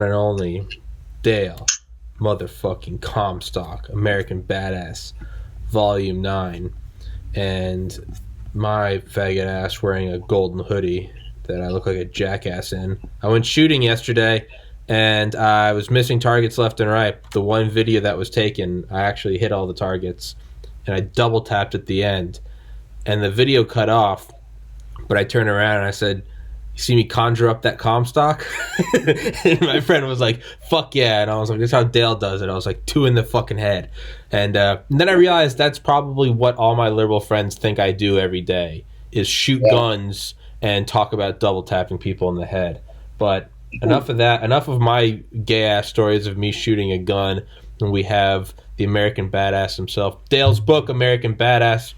and only Dale motherfucking Comstock, American Badass, Volume 9. And my faggot ass wearing a golden hoodie that I look like a jackass in. I went shooting yesterday, and I was missing targets left and right. The one video that was taken, I actually hit all the targets, and I double tapped at the end, and the video cut off, but I turned around and I said, "You see me conjure up that Comstock?" And my friend was like, "Fuck yeah." And I was like, "That's how Dale does it." I was like, 2 in the fucking head. And then I realized that's probably what all my liberal friends think I do every day, is shoot guns and talk about double tapping people in the head. But enough of that. Enough of my gay ass stories of me shooting a gun. And we have the American Badass himself, Dale's book, American Badass,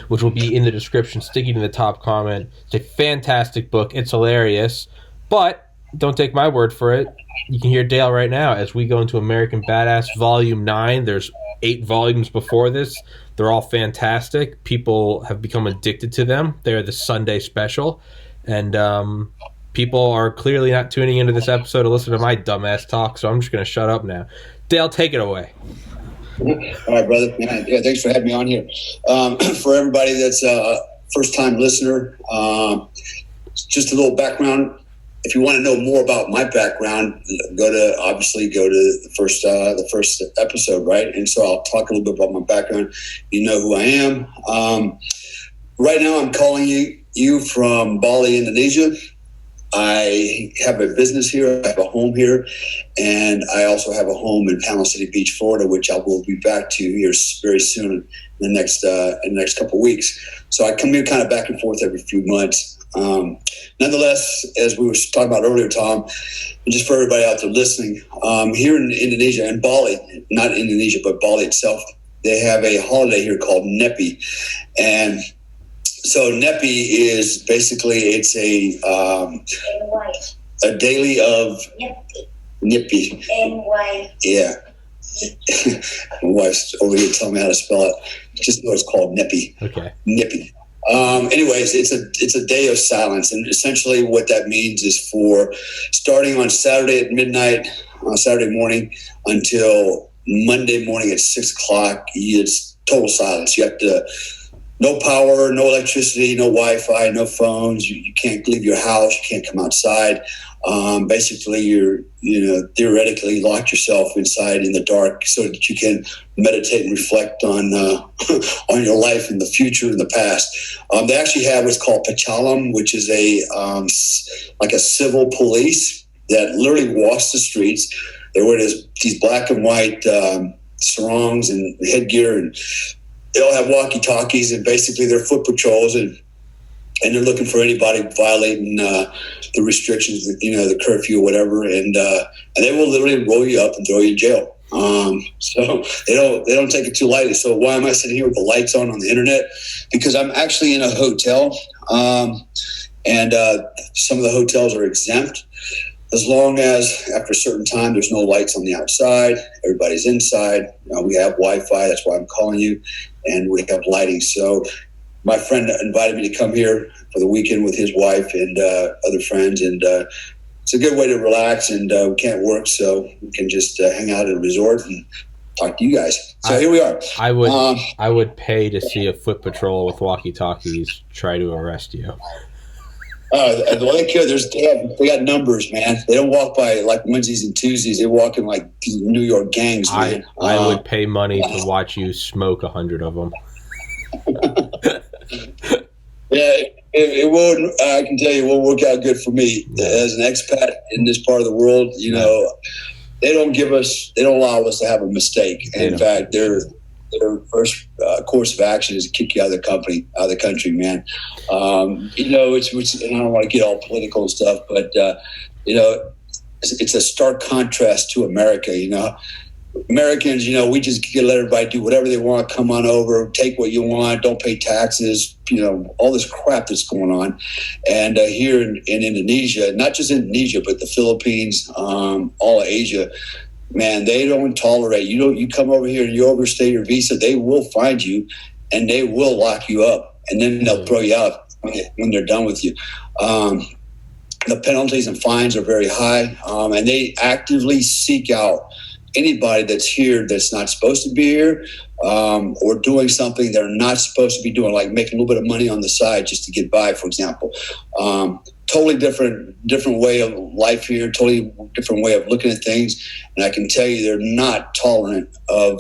which will be in the description, sticking in the top comment. It's a fantastic book. It's hilarious. But don't take my word for it. You can hear Dale right now as we go into American Badass Volume 9. There's 8 volumes before this. They're all fantastic. People have become addicted to them. They're the Sunday special. And people are clearly not tuning into this episode to listen to my dumbass talk, so I'm just going to shut up now. Dale, take it away. All right, brother. Yeah, thanks for having me on here. For everybody that's a first-time listener, just a little background. If you want to know more about my background, go to the first episode, right? And so I'll talk a little bit about my background. You know who I am. Right now, I'm calling you from Bali, Indonesia. I have a business here. I have a home here, and I also have a home in Panama City Beach, Florida, which I will be back to here very soon in the next couple of weeks. So I come here kind of back and forth every few months. Nonetheless, as we were talking about earlier, Tom, and just for everybody out there listening, here in Indonesia and Bali, not Indonesia, but Bali itself, they have a holiday here called Nyepi, and so Nyepi is basically it's a daily of Nyepi. Yeah. My wife's over here telling me how to spell it. Just know it's called Nyepi. Okay. Nyepi. Anyways, it's a day of silence, and essentially what that means is for starting on Saturday at midnight, on Saturday morning, until Monday morning at 6:00, it's total silence. You have to. No power, no electricity, no Wi-Fi, no phones. You can't leave your house. You can't come outside. Basically, you're theoretically locked yourself inside in the dark so that you can meditate and reflect on on your life in the future and the past. They actually have what's called Pachalam, which is like a civil police that literally walks the streets. They wear these black and white sarongs and headgear, and they all have walkie-talkies, and basically they're foot patrols, and they're looking for anybody violating the restrictions, the curfew or whatever, and they will literally roll you up and throw you in jail. So they don't take it too lightly. So why am I sitting here with the lights on the internet? Because I'm actually in a hotel, and some of the hotels are exempt. As long as after a certain time there's no lights on the outside, everybody's inside. We have Wi-Fi, that's why I'm calling you, and we have lighting. So my friend invited me to come here for the weekend with his wife and other friends, and it's a good way to relax, and we can't work, so we can just hang out at a resort and talk to you guys. So here we are. I would pay to see a foot patrol with walkie-talkies try to arrest you. They got numbers, man. They don't walk by like Wednesdays and Tuesdays. They walk in like New York gangs, man. I would pay money to watch you smoke 100 of them. Yeah, it will. I can tell you, it will work out good for me as an expat in this part of the world. They don't allow us to have a mistake. In fact, their first course of action is to kick you out of the country, man. It's and I don't want to get all political and stuff, but it's a stark contrast to America. Americans, we just can let everybody do whatever they want, come on over, take what you want, don't pay taxes, all this crap that's going on. And here in Indonesia, not just Indonesia, but the Philippines, all of Asia, man, they don't tolerate you come over here and you overstay your visa, they will find you and they will lock you up, and then they'll throw you out when they're done with you. The penalties and fines are very high, and they actively seek out anybody that's here that's not supposed to be here, or doing something they're not supposed to be doing, like making a little bit of money on the side just to get by, for example. Totally different way of life here, totally different way of looking at things. And I can tell you they're not tolerant of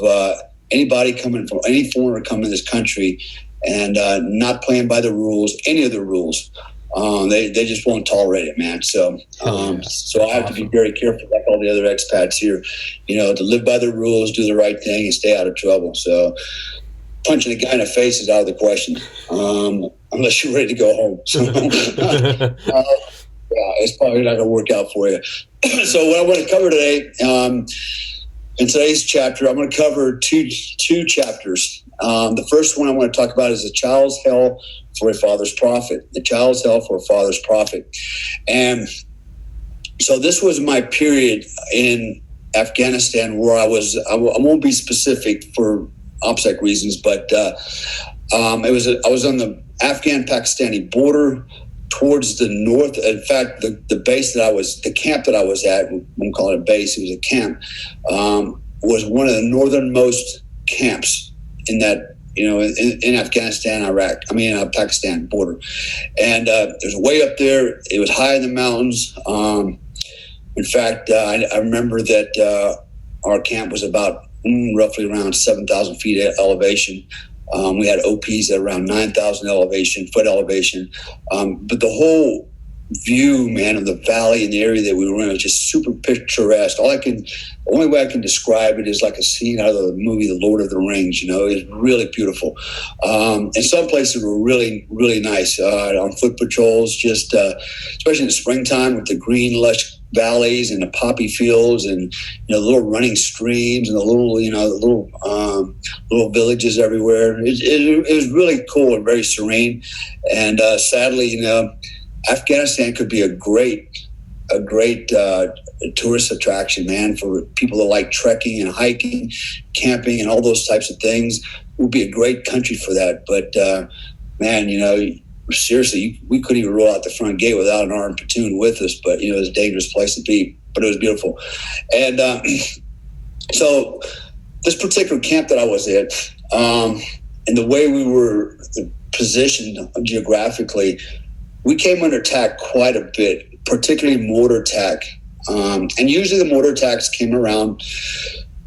anybody coming from any foreigner coming to this country and not playing by the rules, any of the rules. They just won't tolerate it, man. So so I have to be very careful, like all the other expats here, to live by the rules, do the right thing, and stay out of trouble. So punching a guy in the face is out of the question, unless you're ready to go home. So, it's probably not going to work out for you. So what I want to cover today, in today's chapter, I'm going to cover two chapters. The first one I want to talk about is a child's hell for a father's profit. The child's hell for a father's profit. And so this was my period in Afghanistan where I won't be specific for OPSEC reasons, but I was on the Afghan-Pakistani border towards the north. In fact, the camp that I was at, we won't call it a base, it was a camp, was one of the northernmost camps in that, in Afghanistan, Pakistan border. And it was way up there. It was high in the mountains. In fact, I remember that our camp was about roughly around 7,000 feet elevation. We had OPs at around 9,000 foot elevation. But the whole view, man, of the valley and the area that we were in was just super picturesque. The only way I can describe it is like a scene out of the movie The Lord of the Rings. It was really beautiful. And some places were really, really nice on foot patrols, just especially in the springtime with the green, lush valleys and the poppy fields and the little running streams and the little villages everywhere. It was really cool and very serene. And sadly, Afghanistan could be a great tourist attraction, man, for people that like trekking and hiking, camping, and all those types of things. It would be a great country for that. But man, seriously, we couldn't even roll out the front gate without an armed platoon with us. But it was a dangerous place to be. But it was beautiful. And so this particular camp that I was at, and the way we were positioned geographically, we came under attack quite a bit, particularly mortar attack. And usually the mortar attacks came around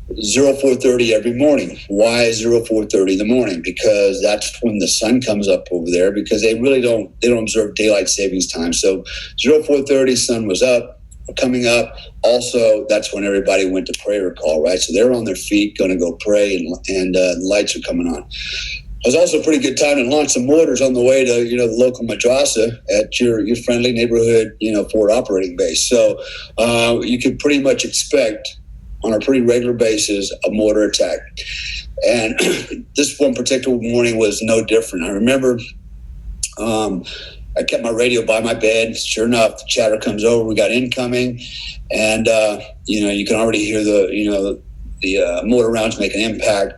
04:30 every morning. Why 04:30 in the morning? Because that's when the sun comes up over there, because they don't observe daylight savings time. So 04:30, sun was coming up. Also, that's when everybody went to prayer call, right? So they're on their feet, going to go pray, and the lights are coming on. It was also a pretty good time to launch some mortars on the way to, the local madrasa at your friendly neighborhood, forward operating base. So you could pretty much expect on a pretty regular basis a mortar attack. And this one particular morning was no different. I remember I kept my radio by my bed. Sure enough, the chatter comes over. We got incoming, and you can already hear the mortar rounds make an impact.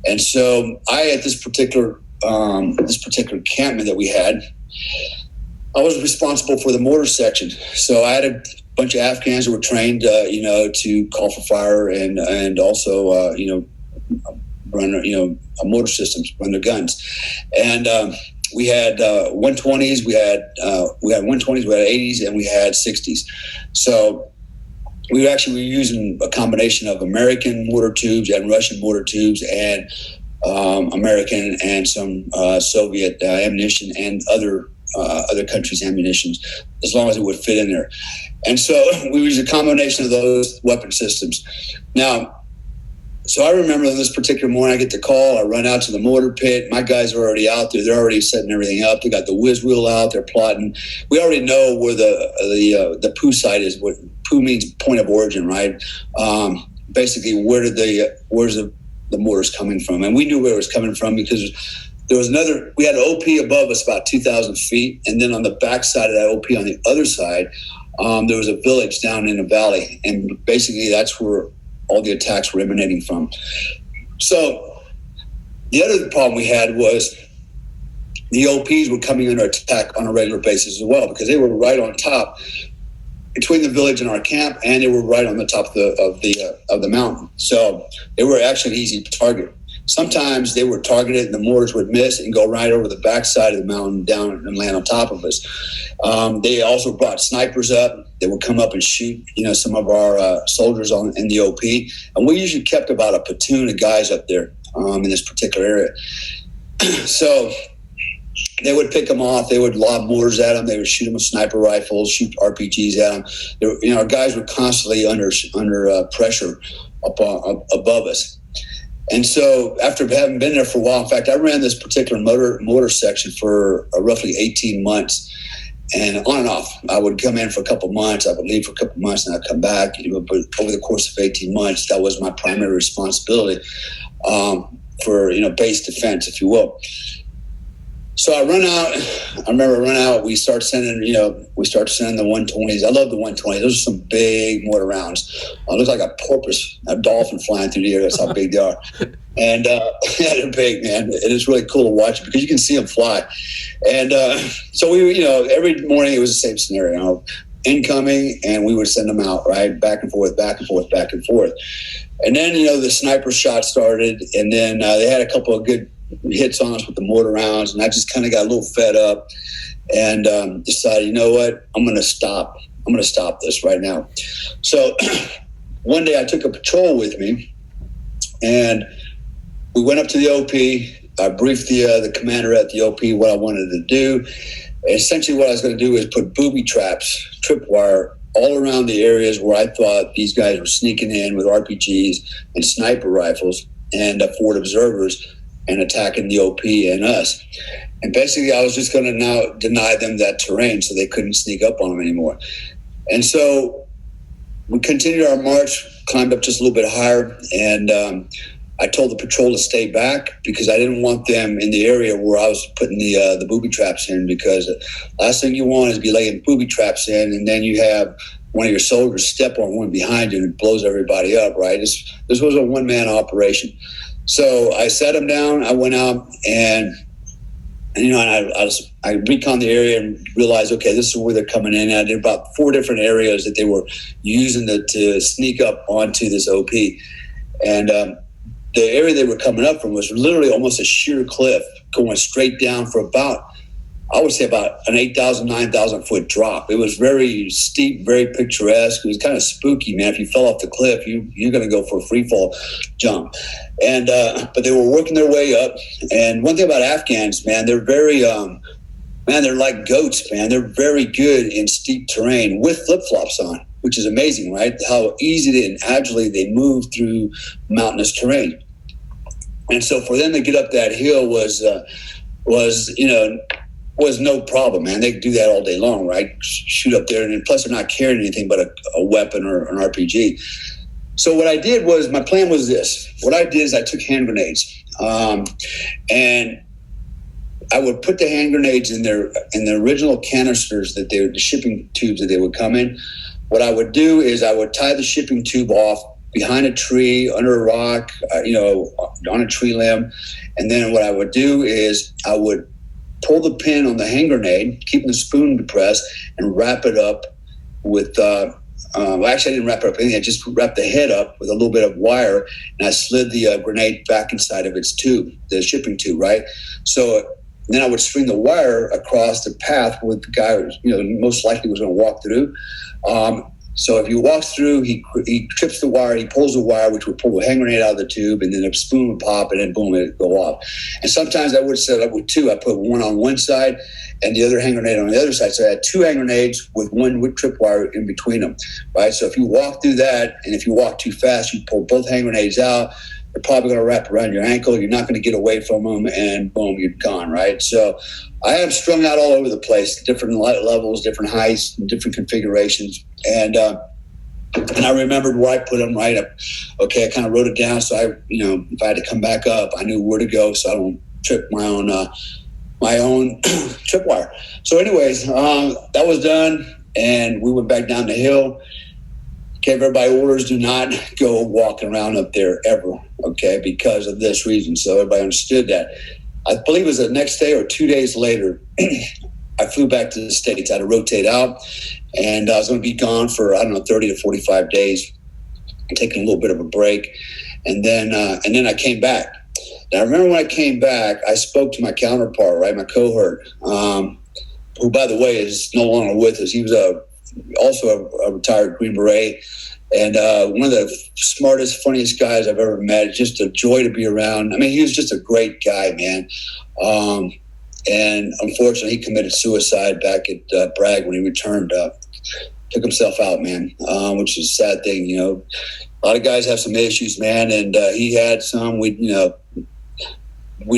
And so at this particular encampment that we had, I was responsible for the mortar section. So I had a bunch of Afghans who were trained, to call for fire and also, run, mortar systems, run their guns. And we had 120s, we had 120s, we had 80s, and we had 60s. So we were using a combination of American mortar tubes and Russian mortar tubes and American and some Soviet ammunition and other countries' ammunitions, as long as it would fit in there. And so we used a combination of those weapon systems. Now, so I remember on this particular morning, I get the call, I run out to the mortar pit. My guys are already out there. They're already setting everything up. They got the whiz wheel out. They're plotting. We already know where the POO site is. What POO means point of origin, right? Basically, where's the mortars coming from? And we knew where it was coming from because there was we had an OP above us about 2,000 feet. And then on the back side of that OP on the other side, there was a village down in a valley. And basically that's where all the attacks were emanating from. So the other problem we had was the OPs were coming under attack on a regular basis as well, because they were right on top between the village and our camp, and they were right on the top of the mountain. So they were actually an easy target. Sometimes they were targeted and the mortars would miss and go right over the backside of the mountain down and land on top of us. They also brought snipers up. They would come up and shoot, some of our soldiers in the OP. And we usually kept about a platoon of guys up there in this particular area. So they would pick them off. They would lob mortars at them. They would shoot them with sniper rifles, shoot RPGs at them. Our guys were constantly under pressure above us. And so after having been there for a while, in fact, I ran this particular mortar section for roughly 18 months, and on and off. I would come in for a couple months, I would leave for a couple months, and I'd come back. But over the course of 18 months, that was my primary responsibility for base defense, if you will. So I remember running out. We start sending the 120s. I love the 120s. Those are some big mortar rounds. It looks like a porpoise, a dolphin flying through the air. That's how big they are. And they're big, man. It is really cool to watch because you can see them fly. And so we, every morning it was the same scenario. Incoming, and we would send them out, right? Back and forth, back and forth, back and forth. And then, the sniper shot started, and then they had a couple of good hits on us with the mortar rounds, and I just kind of got a little fed up and decided, you know what, I'm going to stop this right now. So one day I took a patrol with me, and we went up to the OP. I briefed the commander at the OP what I wanted to do. And essentially what I was going to do is put booby traps, tripwire, all around the areas where I thought these guys were sneaking in with RPGs and sniper rifles and forward observers and attacking the OP and us. And basically I was just going to now deny them that terrain so they couldn't sneak up on them anymore. And so we continued our march, climbed up just a little bit higher, and I told the patrol to stay back because I didn't want them in the area where I was putting the booby traps in, because the last thing you want is be laying booby traps in and then you have one of your soldiers step on one behind you and it blows everybody up, right? This was a one-man operation. So I sat them down, I went out, and I reconned the area and realized, okay, this is where they're coming in at. There were about 4 different areas that they were using to sneak up onto this OP. And the area they were coming up from was literally almost a sheer cliff going straight down for about an 8,000, 9,000 foot drop. It was very steep, very picturesque. It was kind of spooky, man. If you fell off the cliff, you're going to go for a free fall jump. And but they were working their way up. And one thing about Afghans, man, they're very they're like goats, man. They're very good in steep terrain with flip-flops on, which is amazing, right? How easy and agilely they move through mountainous terrain. And so for them to get up that hill was no problem, man. They could do that all day long, right? Shoot up there, and plus they're not carrying anything but a weapon or an RPG. So what I did was, my plan was this. What I did is I took hand grenades, and I would put the hand grenades in the original canisters the shipping tubes that they would come in. What I would do is I would tie the shipping tube off behind a tree, under a rock, on a tree limb. And then what I would do is I would pull the pin on the hand grenade, keeping the spoon depressed, and wrap it up with, actually I didn't wrap it up anything. I just wrapped the head up with a little bit of wire, and I slid the grenade back inside of its tube, the shipping tube, right? So then I would string the wire across the path with the guy who, most likely was going to walk through. So if he walks through, he trips the wire, he pulls the wire, which would pull the hand grenade out of the tube, and then a spoon would pop, and then boom, it would go off. And sometimes I would set up with 2. I put one on one side and the other hand grenade on the other side. So I had 2 hand grenades with one tripwire in between them, right? So if you walk through that, and if you walk too fast, you pull both hand grenades out, they're probably going to wrap around your ankle. You're not going to get away from them, and boom, you're gone, right? So I have strung out all over the place, different light levels, different heights, different configurations. And I remembered where I put them, right? I kind of wrote it down. So if I had to come back up, I knew where to go so I don't trip my own tripwire. So anyways, that was done, and we went back down the hill. Gave everybody orders, do not go walking around up there ever, okay, because of this reason. So everybody understood that. I believe it was the next day or 2 days later, I flew back to the States. I had to rotate out, and I was going to be gone for, 30 to 45 days, taking a little bit of a break. And then I came back. Now, I remember when I came back, I spoke to my counterpart, right, my cohort, who, by the way, is no longer with us. He was also a retired Green Beret, and one of the smartest, funniest guys I've ever met. Just a joy to be around. I mean, he was just a great guy, man. And unfortunately, he committed suicide back at Bragg when he returned. Took himself out, man, which is a sad thing. You know, a lot of guys have some issues, man, and he had some. We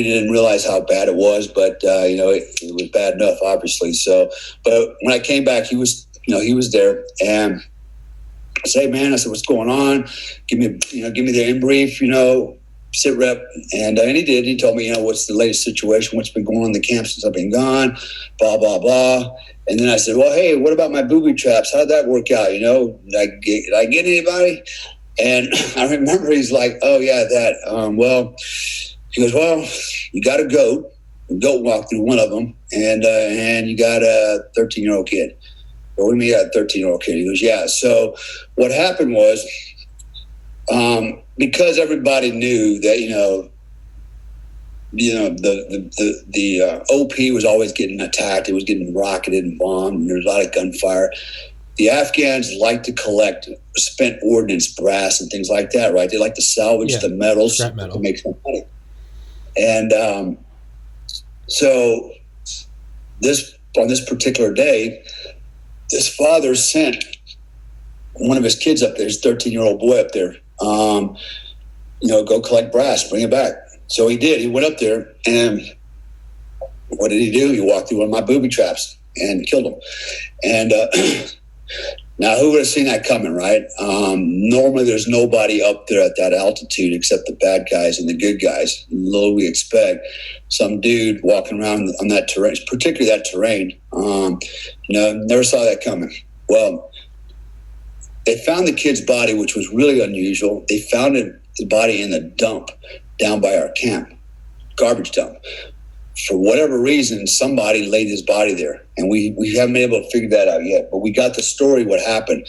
didn't realize how bad it was, but it was bad enough, obviously. So, but when I came back, he was there, and I said, "Hey, man," I said, "What's going on? Give me the in brief, sit rep," and he did. He told me, what's the latest situation, what's been going on in the camp since I've been gone, blah blah blah. And then I said, "Well, hey, what about my booby traps? How did that work out? Did I get anybody?" And I remember he's like, "Oh yeah, that. Well," he goes, "Well, you got a goat walk through one of them, and you got a 13-year-old kid." "Well, what do you mean you got a 13-year-old kid?" He goes, "Yeah." So what happened was, because everybody knew that the OP was always getting attacked, it was getting rocketed and bombed, and there was a lot of gunfire. The Afghans like to collect spent ordnance, brass, and things like that, right? They like to salvage the metals to make some money. And so on this particular day, this father sent one of his kids up there, his 13-year-old boy up there, go collect brass, bring it back. So he did. He went up there, and what did he do? He walked through one of my booby traps and killed him. And now, who would have seen that coming, right? Normally, there's nobody up there at that altitude except the bad guys and the good guys. Little we expect some dude walking around on that terrain, particularly that terrain. Never saw that coming. Well, they found the kid's body, which was really unusual. They found his body in a dump down by our camp, garbage dump. For whatever reason, somebody laid his body there, and we haven't been able to figure that out yet. But we got the story what happened.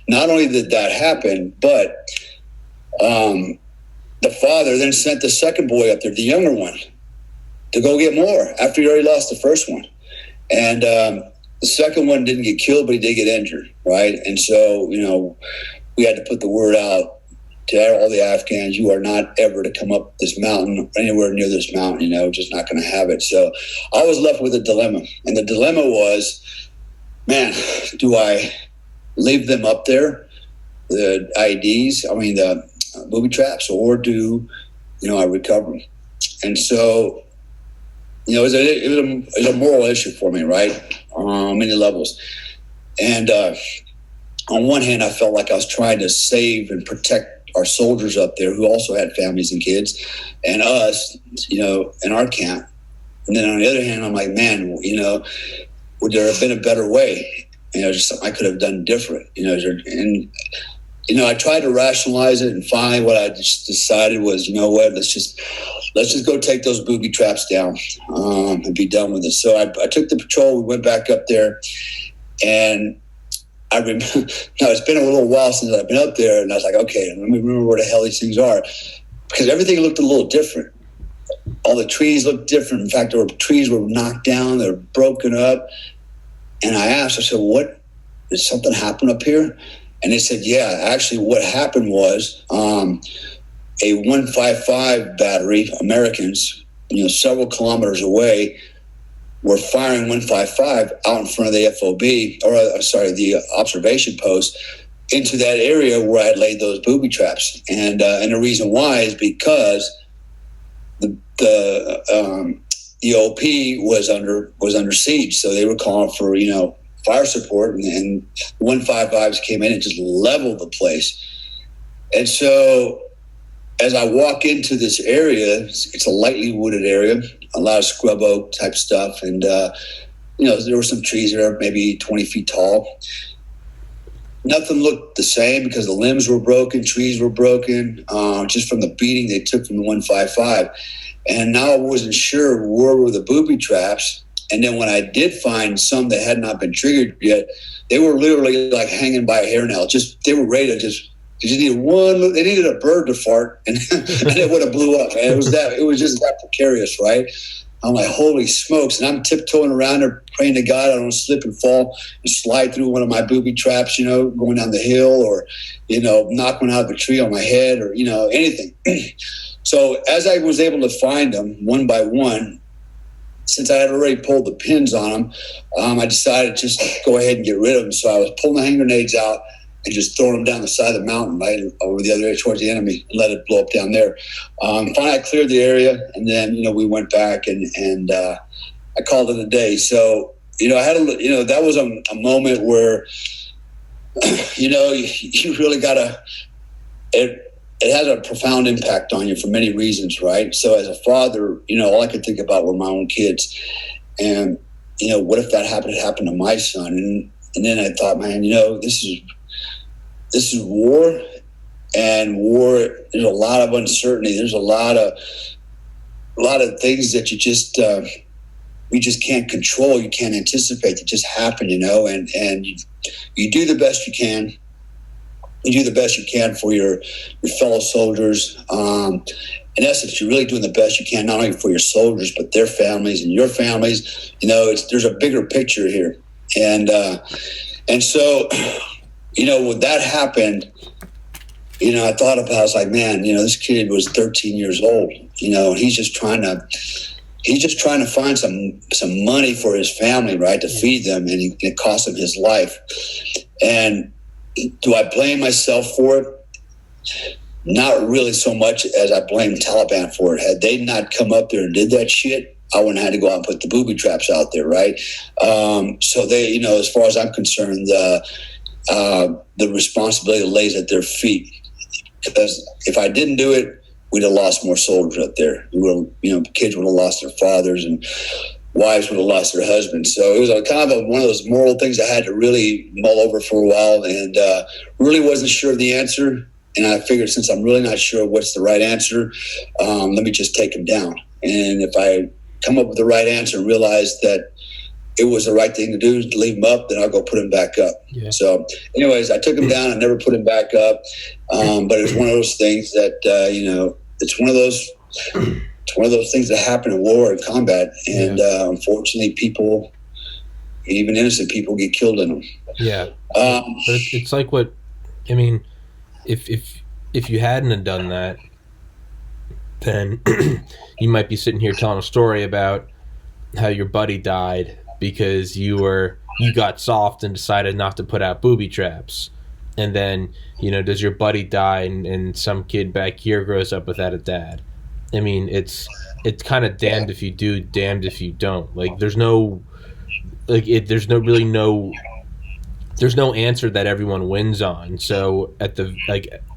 Not only did that happen, but the father then sent the second boy up there, the younger one, to go get more after he already lost the first one. And the second one didn't get killed, but he did get injured, right? And so, we had to put the word out to all the Afghans, you are not ever to come up this mountain, anywhere near this mountain, just not going to have it. So I was left with a dilemma. And the dilemma was, man, do I leave them up there, the IEDs, the booby traps, or do, I recover them? And so, it was a moral issue for me, right? On many levels. And on one hand, I felt like I was trying to save and protect our soldiers up there who also had families and kids, and us, in our camp. And then on the other hand, I'm like, man, would there have been a better way? Just something I could have done different. I tried to rationalize it, and finally, what I just decided was, let's just go take those booby traps down and be done with it. So I took the patrol. We went back up there, and I remember, now it's been a little while since I've been up there, and I was like, okay, let me remember where the hell these things are, because everything looked a little different. All the trees looked different. In fact, trees were knocked down, they were broken up. And I said, did something happen up here? And they said, yeah, actually what happened was a 155 battery, Americans, several kilometers away, were firing 155 out in front of the FOB, the observation post, into that area where I had laid those booby traps. And the reason why is because the OP was under siege, so they were calling for fire support, and 155s came in and just leveled the place. And so as I walk into this area, it's a lightly wooded area, a lot of scrub oak type stuff. And, there were some trees there, maybe 20 feet tall. Nothing looked the same because the limbs were broken, trees were broken, just from the beating they took from the 155. And now I wasn't sure where were the booby traps. And then when I did find some that had not been triggered yet, they were literally like hanging by a hairnail. They were ready to just needed one. They needed a bird to fart, and, and it would have blew up. And it was just that precarious, right? I'm like, holy smokes! And I'm tiptoeing around there, praying to God I don't slip and fall and slide through one of my booby traps, going down the hill, or knock one out of a tree on my head, or anything. So as I was able to find them one by one, since I had already pulled the pins on them, I decided just to go ahead and get rid of them. So I was pulling the hand grenades out and just throwing them down the side of the mountain, right over the other area towards the enemy, and let it blow up down there. Finally, I cleared the area, and then we went back and I called it a day. So I had that was a moment where you really gotta. It has a profound impact on you for many reasons, right? So as a father, all I could think about were my own kids, and what if that happened to my son? And then I thought, man, this is war, and war. There's a lot of uncertainty. There's a lot of things that you just can't control. You can't anticipate. They just happen, and you do the best you can. You do the best you can for your fellow soldiers. In essence, you're really doing the best you can, not only for your soldiers, but their families and your families. There's a bigger picture here. And so, when that happened, I thought about, I was like, man, this kid was 13 years old, and he's just trying to find some money for his family, right, to feed them, and it cost him his life. And do I blame myself for it? Not really so much as I blame Taliban for it. Had they not come up there and did that shit, I wouldn't have had to go out and put the booby traps out there, right? So they, as far as I'm concerned, the responsibility lays at their feet. Because if I didn't do it, we'd have lost more soldiers up there. Kids would have lost their fathers, and wives would have lost their husbands. So it was one of those moral things I had to really mull over for a while, and really wasn't sure of the answer. And I figured, since I'm really not sure what's the right answer, let me just take him down. And if I come up with the right answer and realize that it was the right thing to do to leave him up, then I'll go put him back up. Yeah. So anyways, I took him down. I never put him back up. But it was one of those things that, it's one of those things that happen in war and combat. And unfortunately, people, even innocent people, get killed in them. Yeah. But it's like if you hadn't have done that, then you might be sitting here telling a story about how your buddy died because you got soft and decided not to put out booby traps. And then, does your buddy die and some kid back here grows up without a dad? It's kind of damned if you do, damned if you don't. There's no answer that everyone wins on. So at the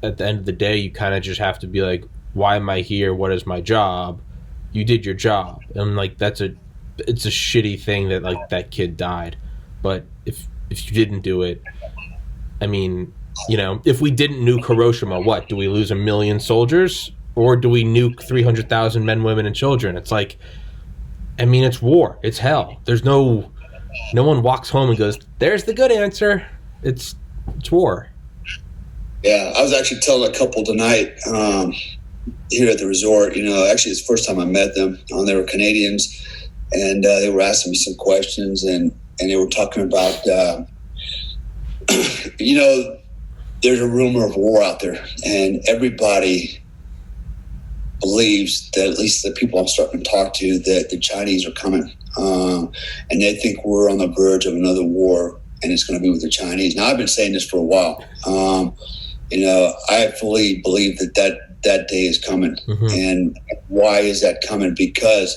end of the day, you kind of just have to be like, why am I here? What is my job? You did your job. And it's a shitty thing that that kid died. But if you didn't do it, if we didn't nuke Hiroshima, what, do we lose 1 million soldiers? Or do we nuke 300,000 men, women, and children? It's it's war. It's hell. There's no one walks home and goes, there's the good answer. It's war. Yeah, I was actually telling a couple tonight here at the resort, actually it's the first time I met them. They were Canadians, and they were asking me some questions, and they were talking about, there's a rumor of war out there, and everybody believes that, at least the people I'm starting to talk to, that the Chinese are coming. And they think we're on the verge of another war, and it's going to be with the Chinese. Now, I've been saying this for a while. I fully believe that day is coming. Mm-hmm. And why is that coming? Because,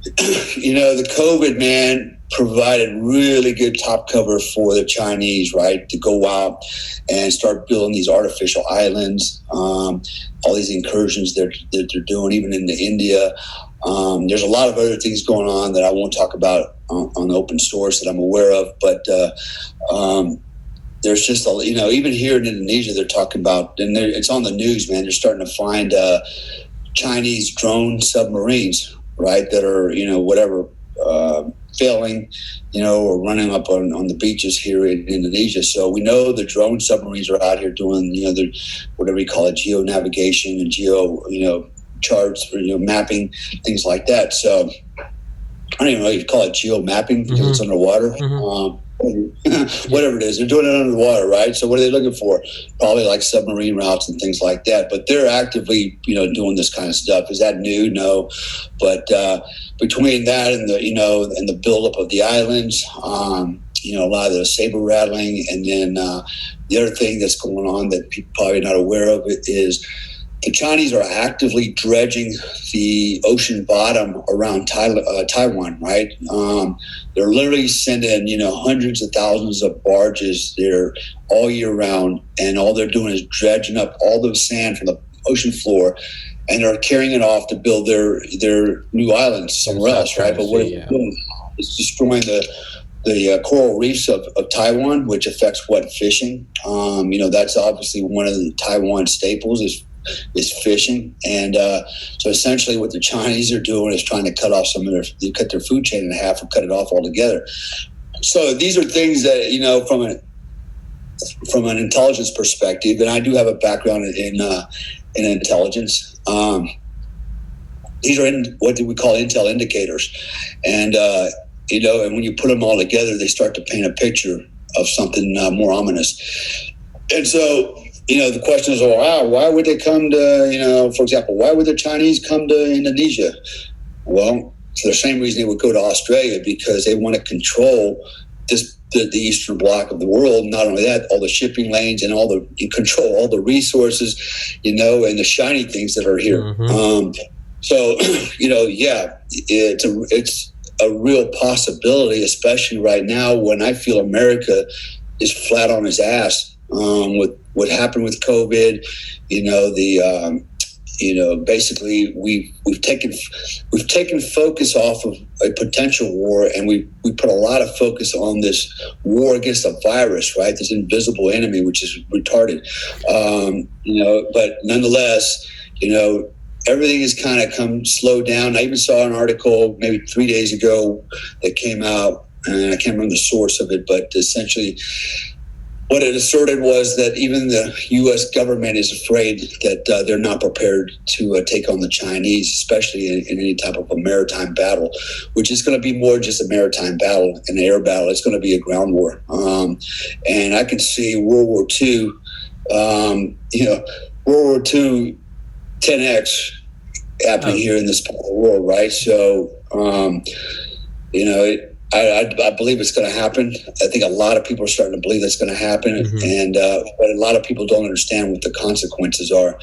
the COVID, man, provided really good top cover for the Chinese, right, to go out and start building these artificial islands, all these incursions that they're doing, even into India. There's a lot of other things going on that I won't talk about on the open source that I'm aware of, but there's just even here in Indonesia, they're talking about, and it's on the news, man. They're starting to find Chinese drone submarines, right, that are, whatever, failing, or running up on the beaches here in Indonesia. So we know the drone submarines are out here doing, their, whatever you call it, geo navigation and geo, charts, or, mapping, things like that. So I don't even know if you call it geo mapping because it's underwater. Whatever it is, they're doing it under the water, right? So what are they looking for? Probably like submarine routes and things like that. But they're actively, doing this kind of stuff. Is that new? No. But between that and the, and the buildup of the islands, a lot of the saber rattling, and then the other thing that's going on that people probably not aware of it is the Chinese are actively dredging the ocean bottom around Taiwan, right? They're literally sending, hundreds of thousands of barges there all year round, and all they're doing is dredging up all the sand from the ocean floor, and they're carrying it off to build their new islands somewhere else, right? But what it's doing is destroying the coral reefs of Taiwan, which affects fishing. That's obviously one of the Taiwan staples is fishing, and so essentially what the Chinese are doing is trying to cut their food chain in half or cut it off altogether. So these are things that from an intelligence perspective, and I do have a background in intelligence. These are what do we call intel indicators, and and when you put them all together, they start to paint a picture of something more ominous. And so the question is, why would they come to, for example, why would the Chinese come to Indonesia? Well, for the same reason they would go to Australia, because they want to control the eastern bloc of the world. Not only that, all the shipping lanes and control all the resources, and the shiny things that are here. So, it's a real possibility, especially right now when I feel America is flat on his ass. With what happened with COVID, basically we've taken focus off of a potential war, and we put a lot of focus on this war against a virus, right? This invisible enemy, which is retarded. But nonetheless, everything has kind of slowed down. I even saw an article maybe 3 days ago that came out, and I can't remember the source of it, but essentially what it asserted was that even the U.S. government is afraid that they're not prepared to take on the Chinese, especially in any type of a maritime battle, which is going to be more just a maritime battle, an air battle. It's going to be a ground war. And I can see World War II, World War II 10X happening here in this part of the world, right? So, I believe it's going to happen. I think a lot of people are starting to believe that's going to happen, and but a lot of people don't understand what the consequences are.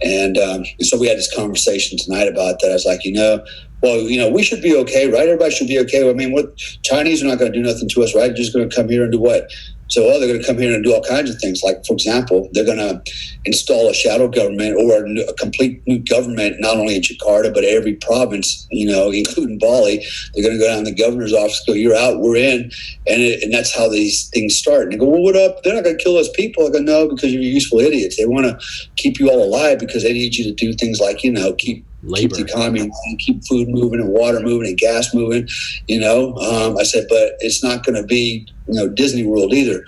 And so we had this conversation tonight about that. I was like, we should be okay, right? Everybody should be okay. I mean, what Chinese are not going to do nothing to us, right? They're just going to come here and do what? So, they're going to come here and do all kinds of things. Like, for example, they're going to install a shadow government or a complete new government, not only in Jakarta, but every province, including Bali. They're going to go down to the governor's office, go, you're out, we're in. And that's how these things start. And they go, well, what up? They're not going to kill us people. I go, no, because you're useful idiots. They want to keep you all alive because they need you to do things like, keep the economy moving, keep food moving and water moving and gas moving, I said, but it's not going to be, Disney World either.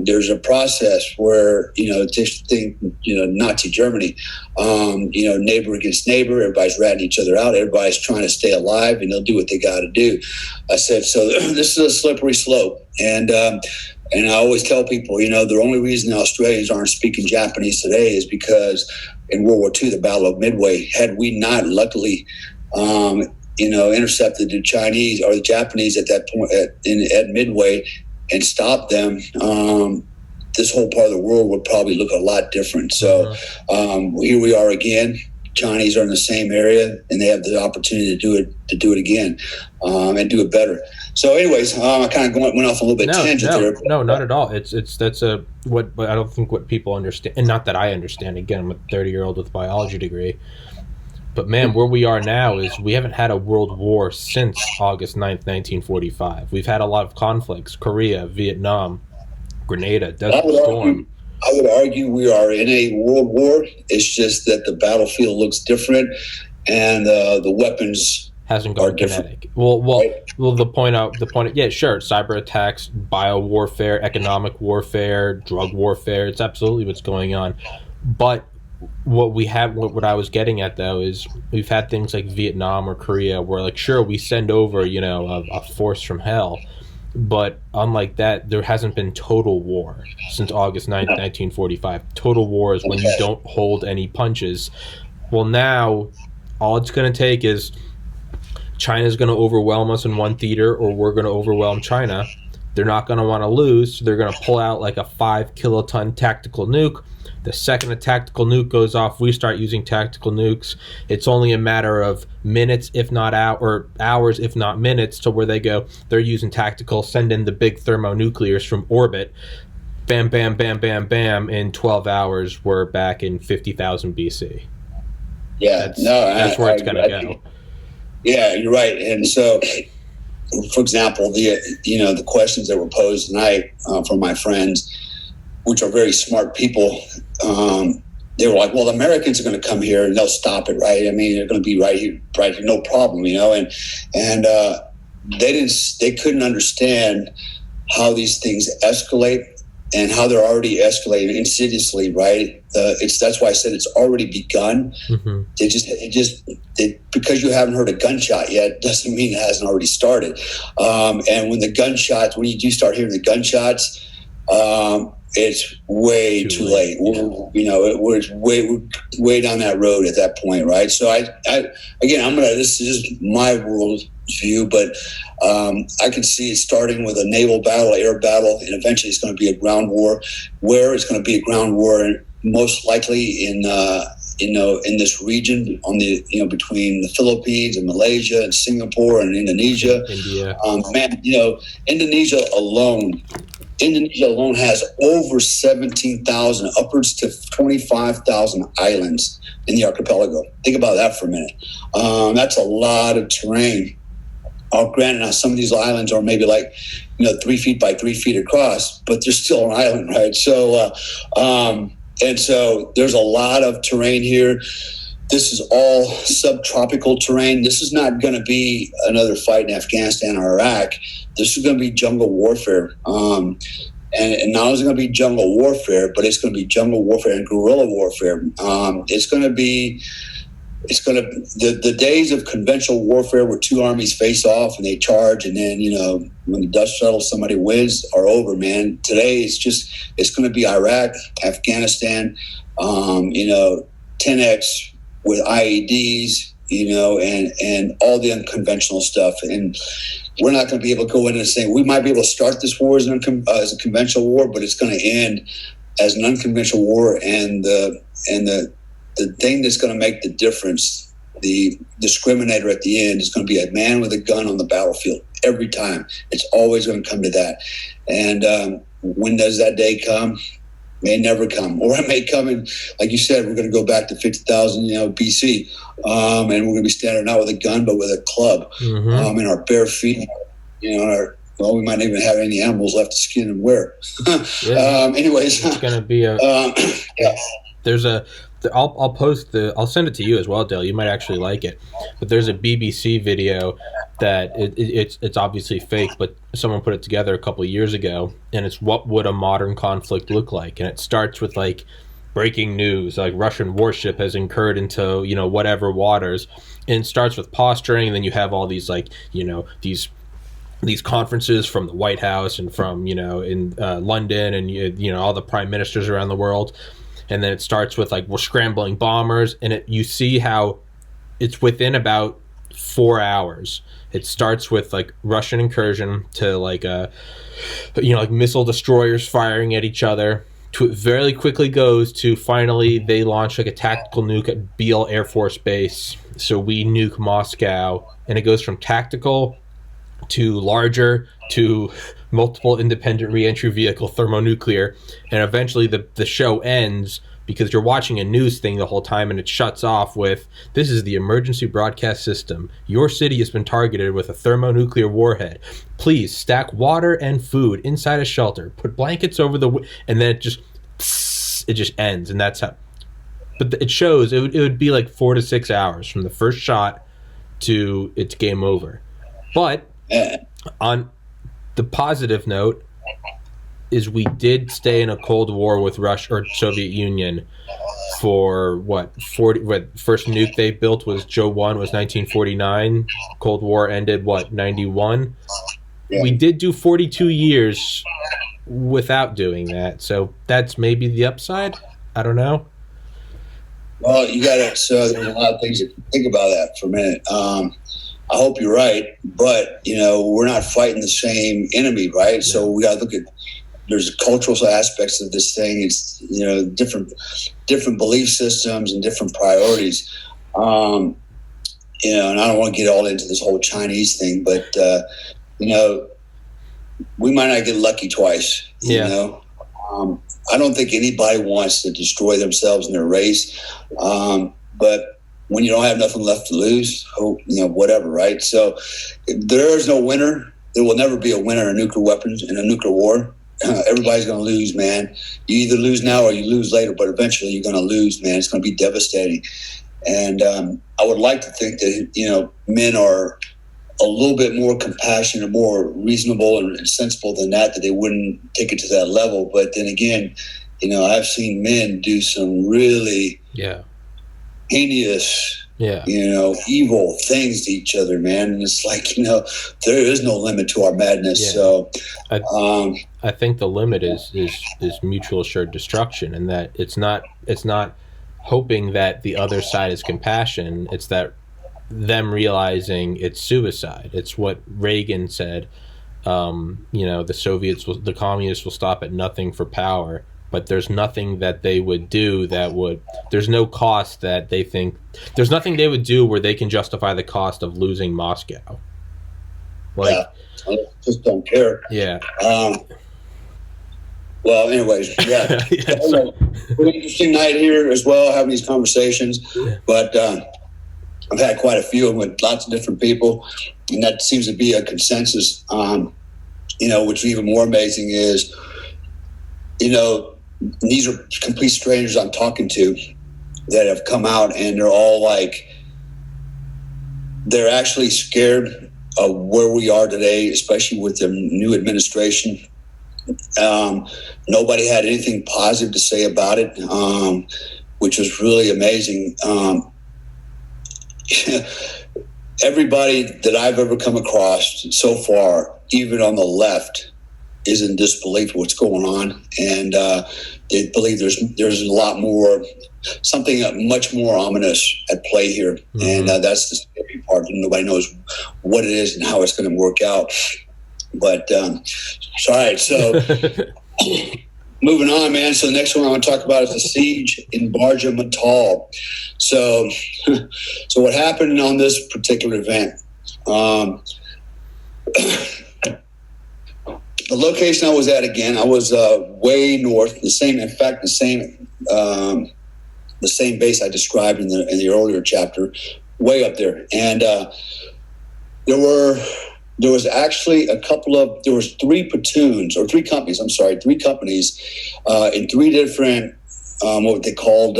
There's a process where, just think, Nazi Germany, neighbor against neighbor, everybody's ratting each other out. Everybody's trying to stay alive, and they'll do what they got to do. I said, so this is a slippery slope. And I always tell people, the only reason the Australians aren't speaking Japanese today is because in World War II, the Battle of Midway, had we not luckily, intercepted the Chinese or the Japanese at that point at Midway and stopped them, this whole part of the world would probably look a lot different. So here we are again. Chinese are in the same area, and they have the opportunity to do it again, and do it better. So, anyways, I kind of went off a little bit tangent there. No, not at all. That's what I don't think what people understand, and not that I understand. Again, I'm a 30-year-old with a biology degree. But man, where we are now is we haven't had a world war since August 9th, 1945. We've had a lot of conflicts: Korea, Vietnam, Grenada, Desert Storm. I would argue we are in a world war. It's just that the battlefield looks different, and the weapons hasn't gone kinetic. Well, right? the point. Yeah, sure. Cyber attacks, bio warfare, economic warfare, drug warfare. It's absolutely what's going on. But what I was getting at though is we've had things like Vietnam or Korea where, like, sure, we send over a force from hell, but unlike that, there hasn't been total war since August 9th, 1945. Total war is when you don't hold any punches. Well, now all it's going to take is China's going to overwhelm us in one theater, or we're going to overwhelm China. They're not going to want to lose, so they're going to pull out like a 5-kiloton tactical nuke. The second a tactical nuke goes off, we start using tactical nukes. It's only a matter of minutes, if not hours, if not minutes, to where they go, they're using tactical, send in the big thermonuclears from orbit. Bam, bam, bam, bam, bam. In 12 hours, we're back in 50,000 BC. Yeah, that's where it's going to go. Yeah, you're right. And so, for example, the questions that were posed tonight from my friends, which are very smart people, they were like, "Well, the Americans are going to come here and they'll stop it, right? I mean, they're going to be right here, no problem, And they couldn't understand how these things escalate and how they're already escalating insidiously, right? That's why I said it's already begun. Mm-hmm. Because you haven't heard a gunshot yet doesn't mean it hasn't already started. And when you do start hearing the gunshots, it's way too late. We're way down that road at that point, right? So this is my world view, but I can see it starting with a naval battle, air battle, and eventually it's going to be a ground war. Where it's going to be a ground war, most likely in this region between the Philippines and Malaysia and Singapore and Indonesia. India. Indonesia alone has over 17,000, upwards to 25,000 islands in the archipelago. Think about that for a minute. That's a lot of terrain. Granted, now some of these islands are maybe 3 feet by 3 feet across, but they're still an island, right? So, and so there's a lot of terrain here. This is all subtropical terrain. This is not going to be another fight in Afghanistan or Iraq. This is going to be jungle warfare. And not only is it going to be jungle warfare, but it's going to be jungle warfare and guerrilla warfare. The days of conventional warfare where two armies face off and they charge, and then, when the dust settles, somebody wins, are over, man. Today it's going to be Iraq, Afghanistan, 10X with IEDs, and all the unconventional stuff. And we're not going to be able to go in and say, we might be able to start this war as a conventional war, but it's going to end as an unconventional war. And the thing that's going to make the difference, the discriminator at the end, is going to be a man with a gun on the battlefield every time. It's always going to come to that. And when does that day come? May never come, or it may come in, like you said, we're going to go back to 50,000, BC, and we're going to be standing out with a gun, but with a club, mm-hmm. In our bare feet, we might not even have any animals left to skin and wear. Anyways, it's going to be there's I'll send it to you as well, Dale. You might actually like it, but there's a BBC video that it's obviously fake, but someone put it together a couple of years ago, and it's what would a modern conflict look like, and it starts with breaking news, like Russian warship has incurred into whatever waters, and it starts with posturing, and then you have all these these conferences from the White House and from in London, and all the prime ministers around the world. And then it starts with we're scrambling bombers, and you see how it's within about 4 hours. It starts with Russian incursion to missile destroyers firing at each other. To it very quickly goes to finally they launch a tactical nuke at Beale Air Force Base. So we nuke Moscow, and it goes from tactical to larger to multiple independent reentry vehicle thermonuclear, and eventually the show ends because you're watching a news thing the whole time, and it shuts off with, "This is the emergency broadcast system. Your city has been targeted with a thermonuclear warhead. Please stack water and food inside a shelter. Put blankets over and then it just it just ends, and that's how. But it shows it would be like 4 to 6 hours from the first shot to it's game over. But on the positive note is we did stay in a Cold War with Russia or Soviet Union for first nuke they built was Joe 1 was 1949. Cold War ended 91. Yeah. We did do 42 years without doing that, so that's maybe the upside. I don't know. Well, you got to. So there's a lot of things to think about that for a minute. I hope you're right, but we're not fighting the same enemy, right? Yeah. So we got to look at. There's cultural aspects of this thing. It's different belief systems and different priorities. And I don't want to get all into this whole Chinese thing, but we might not get lucky twice. Yeah. I don't think anybody wants to destroy themselves in their race, but when you don't have nothing left to lose, whatever, right? So there is no winner. There will never be a winner in nuclear weapons in a nuclear war. Everybody's going to lose, man. You either lose now or you lose later, but eventually you're going to lose, man. It's going to be devastating. And I would like to think that, men are a little bit more compassionate, more reasonable and sensible than that they wouldn't take it to that level. But then again, I've seen men do some really heinous, evil things to each other, man. And it's like, there is no limit to our madness. Yeah. So I think the limit is mutual assured destruction, and that it's not hoping that the other side is compassion. It's that them realizing it's suicide. It's what Reagan said. The communists will stop at nothing for power, but there's nothing that they would do there's no cost that they think, there's nothing they would do where they can justify the cost of losing Moscow. I just don't care. Yeah. Well, anyways, yeah. It's an interesting night here as well, having these conversations. Yeah. But I've had quite a few of them with lots of different people, and that seems to be a consensus. Which is even more amazing is, these are complete strangers I'm talking to that have come out, and they're all like, they're actually scared of where we are today, especially with the new administration. Nobody had anything positive to say about it, which was really amazing. Everybody that I've ever come across so far, even on the left, is in disbelief of what's going on, and they believe there's a lot more, something much more ominous at play here. Mm-hmm. And that's the scary part. Nobody knows what it is and how it's going to work out. But all right, so moving on, man. So the next one I want to talk about is the siege in Baja, Matal. So what happened on this particular event? The location I was at, again, I was way north. The same base I described in the earlier chapter, way up there, and there was actually there was three companies in three different, what they called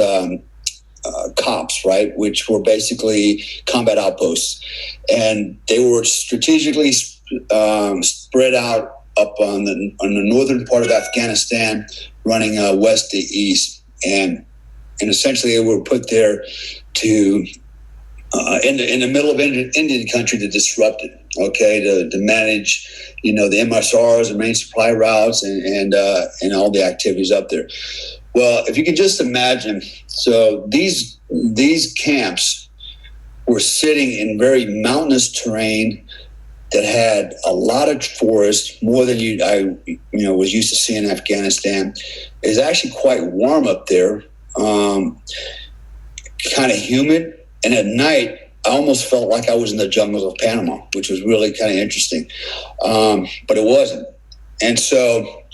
COPs, right? Which were basically combat outposts. And they were strategically spread out up on the northern part of Afghanistan, running west to east. And essentially they were put there to, in the middle of Indian country, to disrupt it, okay, to manage, the MSRs, the main supply routes, and all the activities up there. Well, if you can just imagine, so these camps were sitting in very mountainous terrain that had a lot of forest, more than I was used to seeing in Afghanistan. It's actually quite warm up there, kind of humid. And at night, I almost felt like I was in the jungles of Panama, which was really kind of interesting. But it wasn't. And so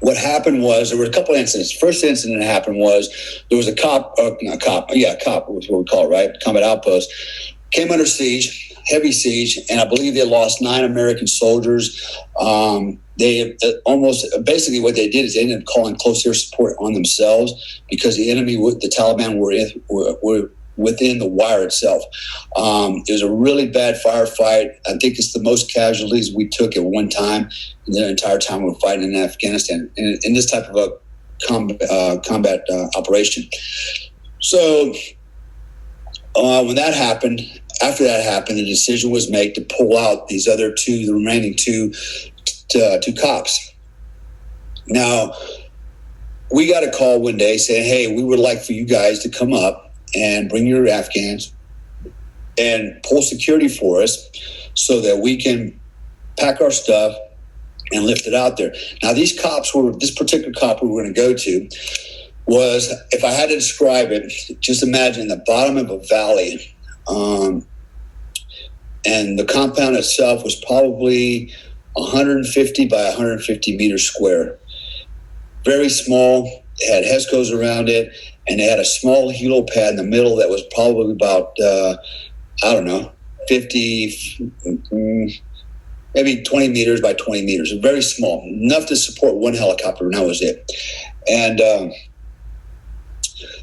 what happened was, there were a couple of incidents. First incident that happened was there was a COP was what we call it, right? Combat outpost. came under siege, heavy siege, and I believe they lost 9 American soldiers. They almost basically what they did is they ended up calling close air support on themselves because the enemy, the Taliban, were within the wire itself. It was a really bad firefight. I think it's the most casualties we took at one time in the entire time we were fighting in Afghanistan in this type of a combat operation. So when that happened, after that happened, the decision was made to pull out these other two, the remaining two cops. Now, we got a call one day saying, hey, we would like for you guys to come up and bring your Afghans and pull security for us so that we can pack our stuff and lift it out there. Now, this particular cop we were going to go to was, if I had to describe it, just imagine the bottom of a valley. And the compound itself was probably 150 by 150 meters square. Very small. It had HESCOs around it, and they had a small helipad in the middle that was probably about, 50, maybe 20 meters by 20 meters. Very small, enough to support one helicopter, and that was it. And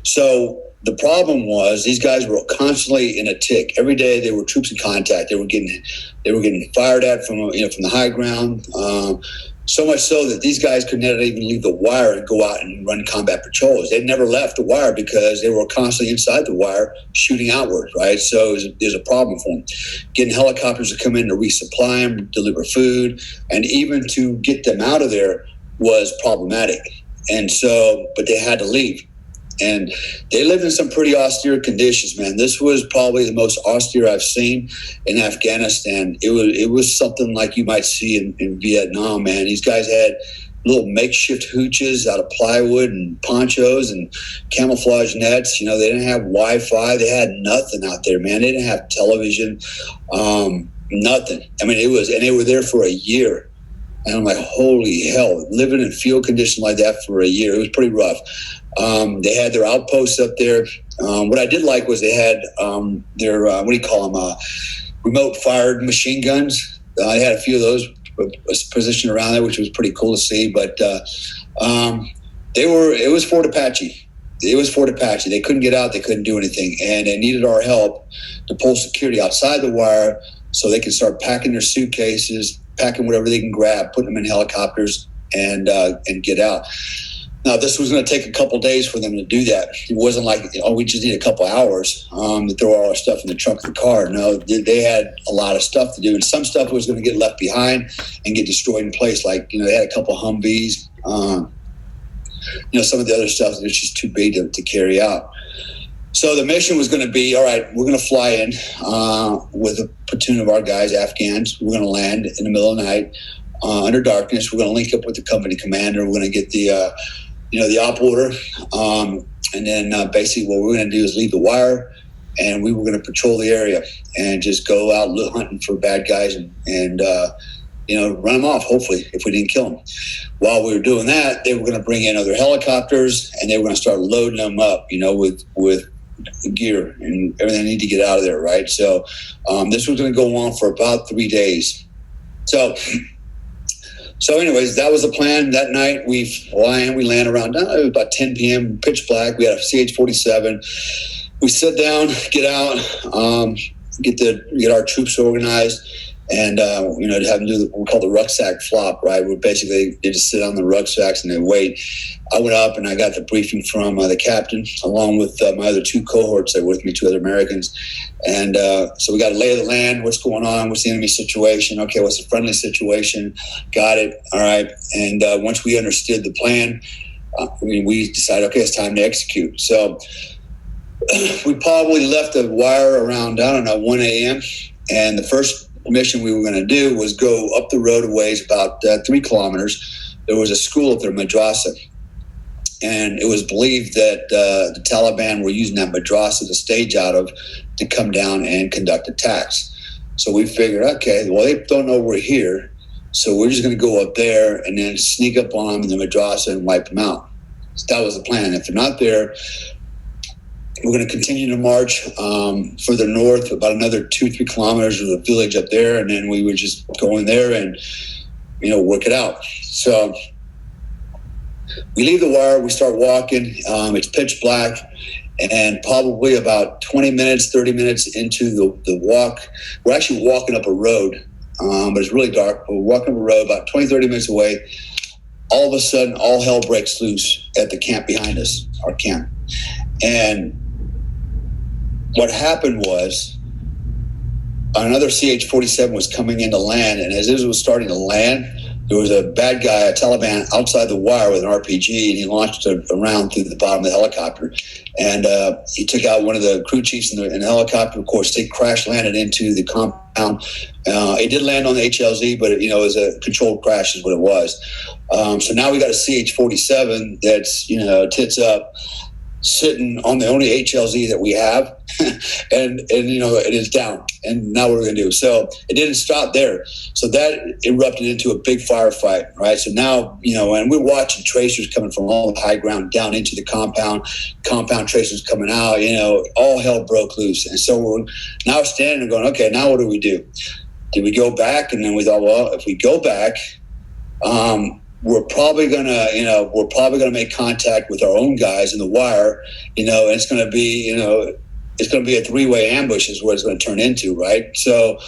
so the problem was these guys were constantly in a tick. Every day they were troops in contact. They were getting fired at from the high ground. So much so that these guys could never even leave the wire and go out and run combat patrols. They never left the wire because they were constantly inside the wire shooting outward, right? So it was a problem for them. Getting helicopters to come in to resupply them, deliver food, and even to get them out of there was problematic. And so, but they had to leave. And they lived in some pretty austere conditions, man. This was probably the most austere I've seen in Afghanistan. It was something like you might see in Vietnam, man. These guys had little makeshift hooches out of plywood and ponchos and camouflage nets. They didn't have Wi-Fi. They had nothing out there, man. They didn't have television, nothing. I mean, and they were there for a year. And I'm like, holy hell, living in field conditions like that for a year. It was pretty rough. They had their outposts up there. What I did like was they had their, remote fired machine guns. They had a few of those positioned around there, which was pretty cool to see. But it was Fort Apache. It was Fort Apache. They couldn't get out. They couldn't do anything. And they needed our help to pull security outside the wire so they could start packing their suitcases, packing whatever they can grab, putting them in helicopters and get out. Now, this was going to take a couple of days for them to do that. It wasn't like, we just need a couple hours to throw all our stuff in the trunk of the car. No, they had a lot of stuff to do. And some stuff was going to get left behind and get destroyed in place. Like, they had a couple of Humvees. Some of the other stuff was just too big to carry out. So the mission was going to be, all right, we're going to fly in with a platoon of our guys, Afghans. We're going to land in the middle of the night under darkness. We're going to link up with the company commander. We're going to get the op order. And then basically what we're going to do is leave the wire, and we were going to patrol the area and just go out hunting for bad guys and run them off, hopefully, if we didn't kill them. While we were doing that, they were going to bring in other helicopters, and they were going to start loading them up, with gear and everything they need to get out of there, right? So this was going to go on for about 3 days. So anyways, that was the plan. That night we fly in, we land around about 10 p.m., pitch black. We had a CH-47. We sit down, get out, get our troops organized, and to have them do what we call the rucksack flop, right? Where basically they just sit on the rucksacks and they wait. I went up and I got the briefing from the captain, along with my other 2 cohorts that were with me, 2 other Americans. And so we got a lay of the land. What's going on? What's the enemy situation? Okay, what's the friendly situation? Got it. All right. And once we understood the plan, we decided, okay, it's time to execute. So we probably left the wire around, 1 a.m. And the first mission we were going to do was go up the road a ways, about 3 kilometers. There was a school up there, madrasa. And it was believed that the Taliban were using that madrasa to stage out of to come down and conduct attacks. So we figured, okay, well, they don't know we're here, so we're just going to go up there and then sneak up on them in the madrasa and wipe them out. So that was the plan. If they're not there, we're going to continue to march further north, about another 2-3 kilometers. There's a village up there, and then we would just go in there and, work it out. So we leave the wire, we start walking. It's pitch black, and probably about 20 minutes, 30 minutes into the walk, we're actually walking up a road, but it's really dark. We're walking up a road about 20, 30 minutes away. All of a sudden, all hell breaks loose at the camp behind us, our camp. And what happened was another CH-47 was coming into land, and as it was starting to land, there was a bad guy, a Taliban, outside the wire with an RPG, and he launched a round through the bottom of the helicopter. And he took out one of the crew chiefs in the helicopter. Of course, they crash landed into the compound. It did land on the HLZ, but it was a controlled crash is what it was. So now we got a CH-47 that's, tits up, sitting on the only HLZ that we have, and it is down. And now what are we going to do? So it didn't stop there. So that erupted into a big firefight, right? So now, and we're watching tracers coming from all the high ground down into the compound tracers coming out, all hell broke loose. And so we're now standing and going, okay, now what do we do? Did we go back? And then we thought, well, if we go back, we're probably gonna make contact with our own guys in the wire, and it's gonna be, it's gonna be a 3-way ambush is what it's gonna turn into, right? So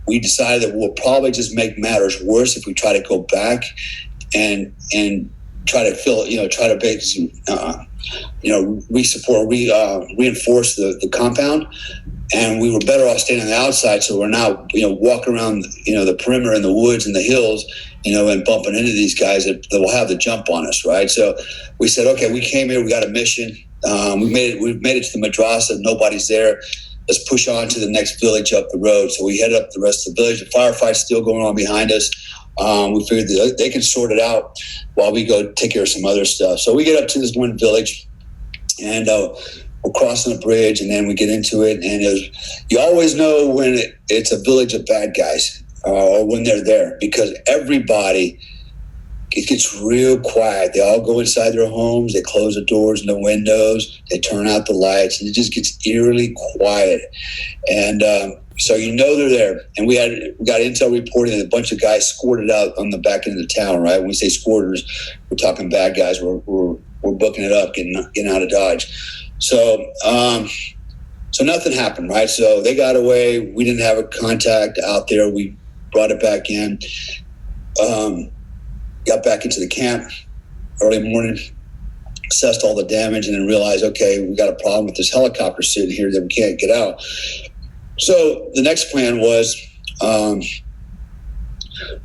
we decided that we'll probably just make matters worse if we try to go back and try to basically reinforce the compound. And we were better off staying on the outside. So we're now, walking around, the perimeter in the woods and the hills, and bumping into these guys that will have the jump on us, right? So we said, okay, we came here, we got a mission. We've made it to the madrasa, nobody's there. Let's push on to the next village up the road. So we headed up the rest of the village. The firefights still going on behind us. We figured that they can sort it out while we go take care of some other stuff. So we get up to this one village, and we're crossing a bridge, and then we get into it. And you always know when it's a village of bad guys, or when they're there, because everybody, it gets real quiet. They all go inside their homes. They close the doors and the windows. They turn out the lights, and it just gets eerily quiet. And so they're there. And we got intel reporting that a bunch of guys squirted out on the back end of the town, right? When we say squirters, we're talking bad guys. We're booking it up, getting out of Dodge. So nothing happened, right? So they got away. We didn't have a contact out there. We brought it back in, got back into the camp early morning, assessed all the damage, and then realized, okay, we got a problem with this helicopter sitting here that we can't get out. So the next plan was,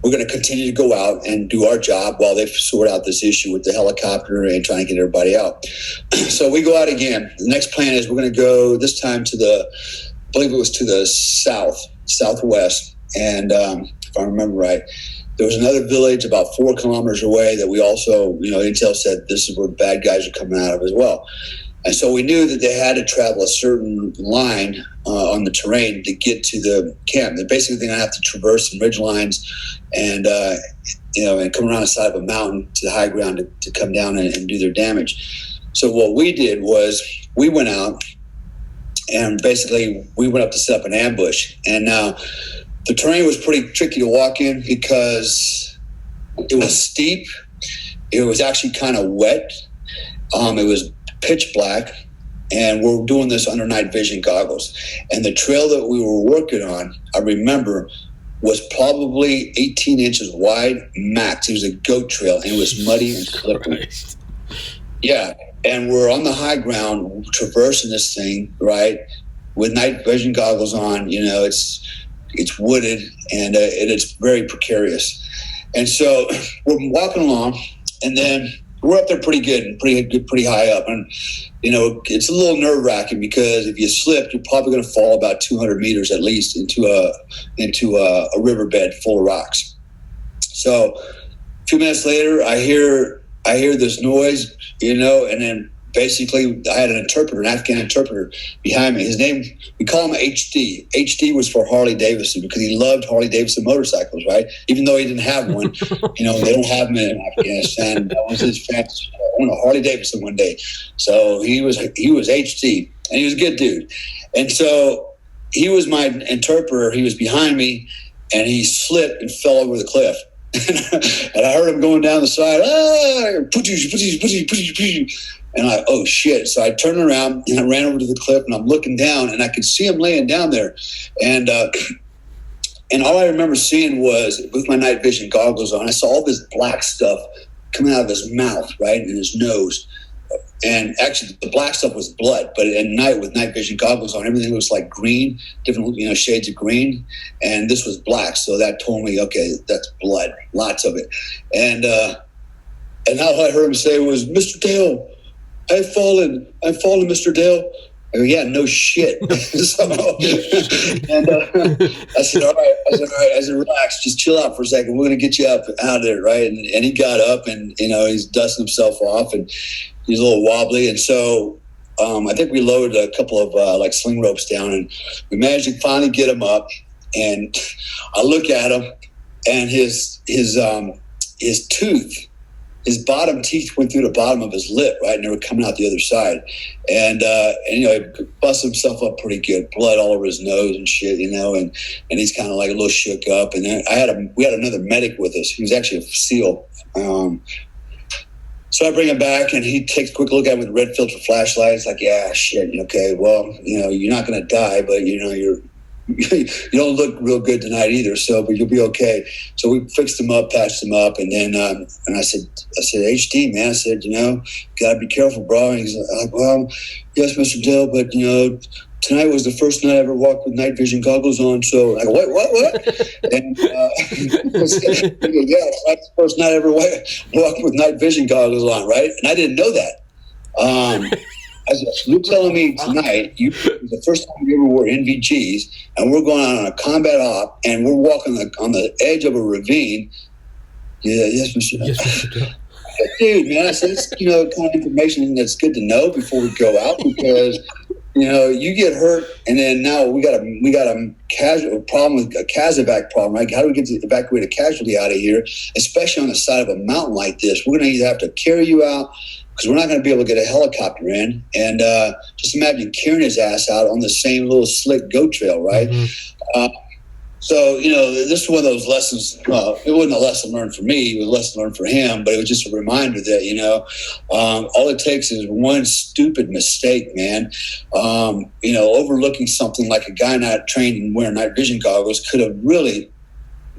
we're going to continue to go out and do our job while they sort out this issue with the helicopter and trying to get everybody out. So we go out again. The next plan is we're going to go this time to I believe it was to the southwest. And if I remember right, there was another village about 4 kilometers away that we also, intel said this is where bad guys are coming out of as well. And so we knew that they had to travel a certain line on the terrain to get to the camp. They're basically going to have to traverse some ridge lines and come around the side of a mountain to the high ground to come down and do their damage. So what we did was we went out, and basically we went up to set up an ambush. And now the terrain was pretty tricky to walk in because it was steep. It was actually kind of wet. It was pitch black, and we're doing this under night vision goggles. And the trail that we were working on, I remember, was probably 18 inches wide max. It was a goat trail, and it was muddy and slippery. Yeah, and we're on the high ground traversing this thing, right, with night vision goggles on. It's wooded, and it's very precarious. And so we're walking along, and then we're up there pretty high up. And, it's a little nerve wracking because if you slip, you're probably going to fall about 200 meters at least into a riverbed full of rocks. So a few minutes later, I hear this noise, and then basically, I had an interpreter, an Afghan interpreter behind me. His name, we call him HD. HD was for Harley Davidson because he loved Harley Davidson motorcycles, right? Even though he didn't have one, they don't have them in Afghanistan. That was his fantasy. I want a Harley Davidson one day. So he was HD, and he was a good dude. And so he was my interpreter. He was behind me, and he slipped and fell over the cliff. And I heard him going down the side, and I, oh shit. So I turned around and I ran over to the cliff, and I'm looking down, and I could see him laying down there. And all I remember seeing was, with my night vision goggles on, I saw all this black stuff coming out of his mouth, right, and his nose. And actually, the black stuff was blood, but at night, with night vision goggles on, everything was like green, different shades of green, and this was black. So that told me, okay, that's blood, lots of it. And all I heard him say was, "Mr. Dale, I've fallen, Mr. Dale." I go, yeah, no shit. So, and I said, all right. I said, relax, just chill out for a second. We're going to get you up out of there, right? And he got up, and he's dusting himself off, and he's a little wobbly. And so I think we loaded a couple of sling ropes down, and we managed to finally get him up. And I look at him, and his tooth, his bottom teeth went through the bottom of his lip, right, and they were coming out the other side. And he busted himself up pretty good, blood all over his nose and shit, and he's kind of like a little shook up. And then we had another medic with us. He was actually a SEAL. So I bring him back, and he takes a quick look at him with a red filter flashlight. It's like, yeah, shit, okay, well, you're not going to die, but, you don't look real good tonight either, but you'll be okay. So we fixed him up, patched him up, and then and I said, HD, man, I said, gotta be careful, bro. And he's like, well, yes, Mr. Dill, but tonight was the first night I ever walked with night vision goggles on. So I go, what? And yeah, that's the first night I ever walked with night vision goggles on, right? And I didn't know that. You're telling me tonight, the first time you ever wore NVGs, and we're going on a combat op, and we're walking on the edge of a ravine. Yeah, yes, Mr. Yes, dude, man, I said, it's kind of information that's good to know before we go out, because you get hurt, and then now we got a problem with a CASEVAC problem, right? How do we get to evacuate a casualty out of here, especially on the side of a mountain like this? We're going to either have to carry you out, because we're not going to be able to get a helicopter in. And just imagine carrying his ass out on the same little slick goat trail, right? Mm-hmm. So, this is one of those lessons. It wasn't a lesson learned for me. It was a lesson learned for him. But it was just a reminder that, all it takes is one stupid mistake, man. Overlooking something like a guy not trained and wearing night vision goggles could have really